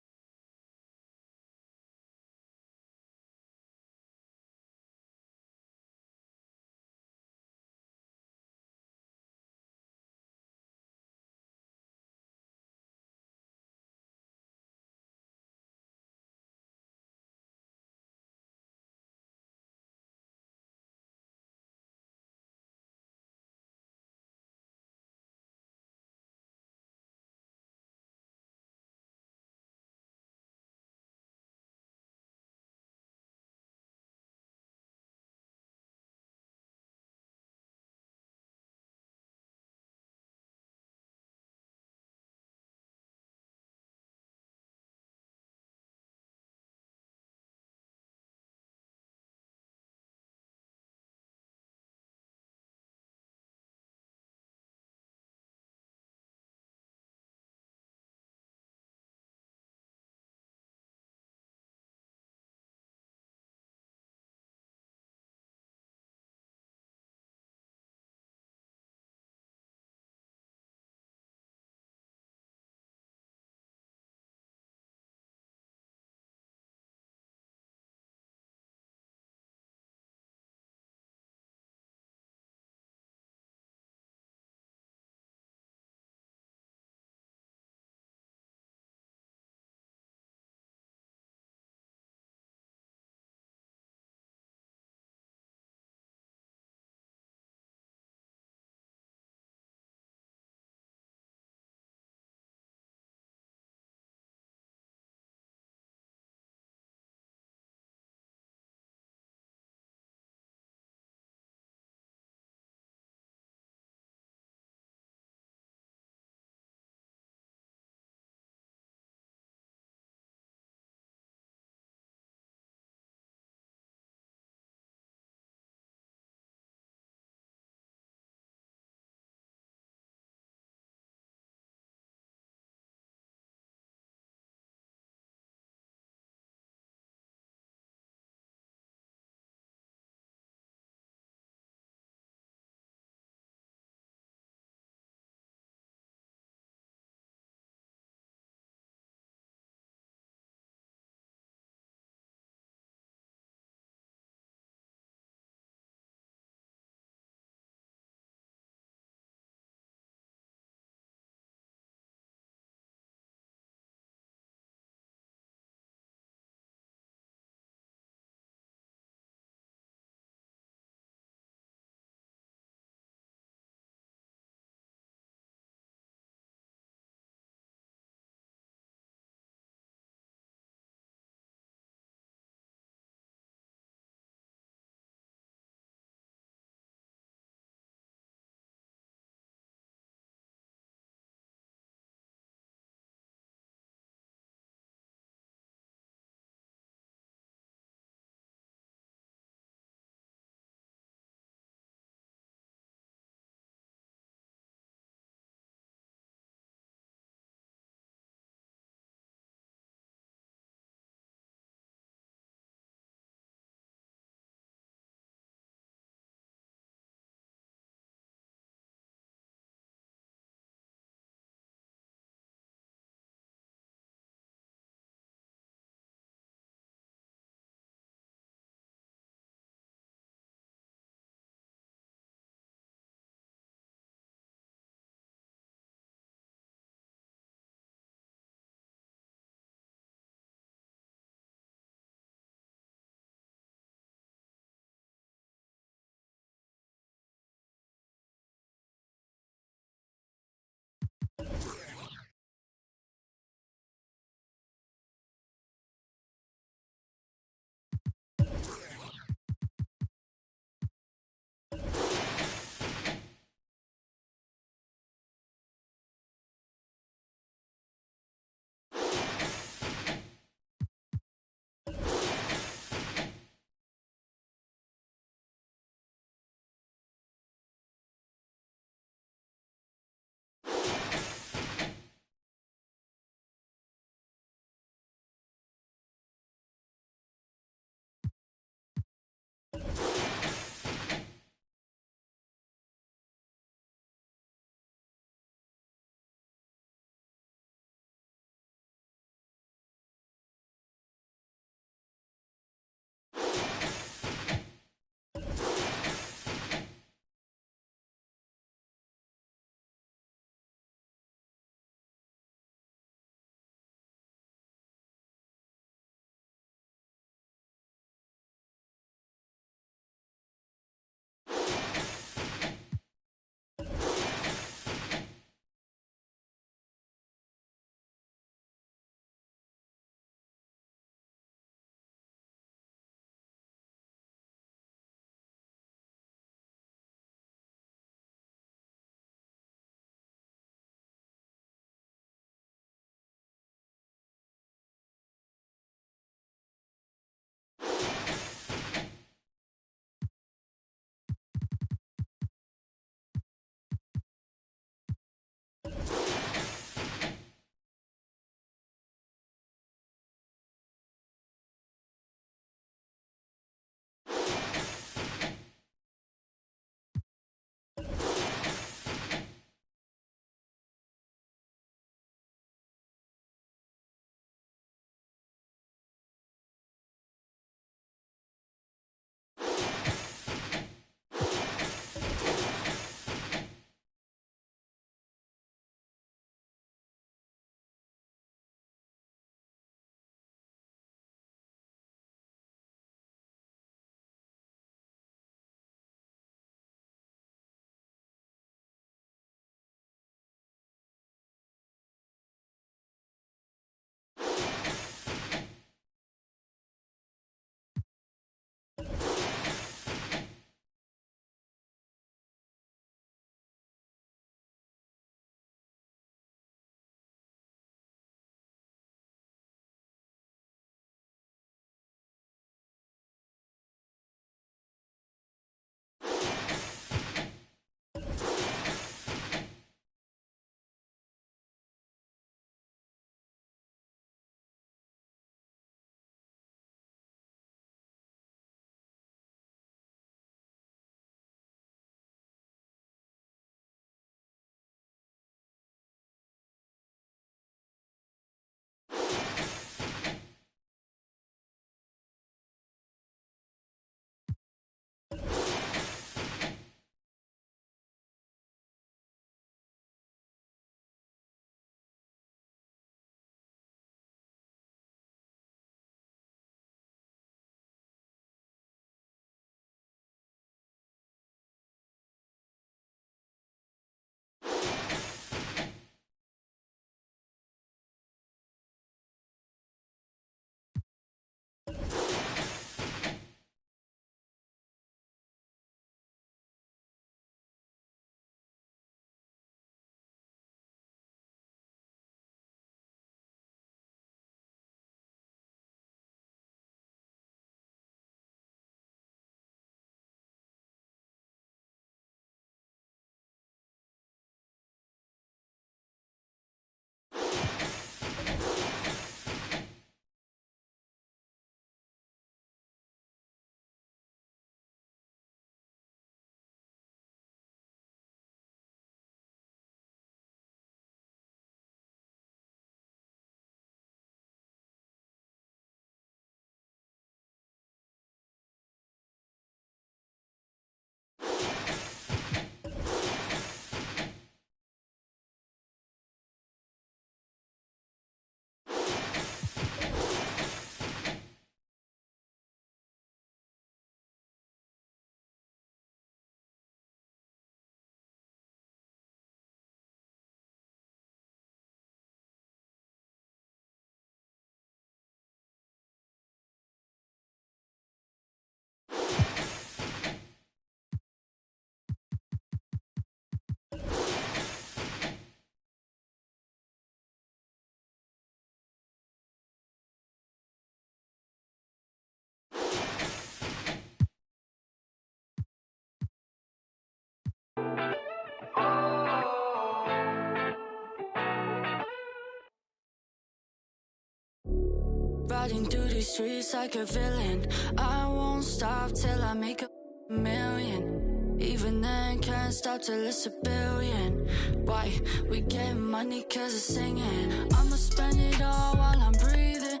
Riding through these streets like a villain. I won't stop till I make a million. Even then, can't stop till it's a billion. Why? We get money cause of singing. I'ma spend it all while I'm breathing.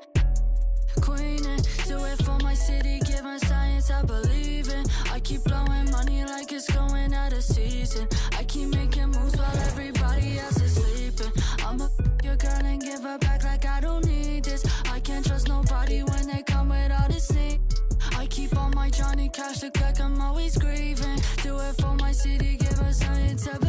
Queening, do it for my city, giving science I believe in. I keep blowing money like it's going out of season. I keep making moves while everybody else is sleeping. I'ma your girl and give her back like I don't need this. I can't trust nobody when they come with all this thing. I keep on my Johnny Cash, look like I'm always grieving. Do it for my city, give her science I believe in.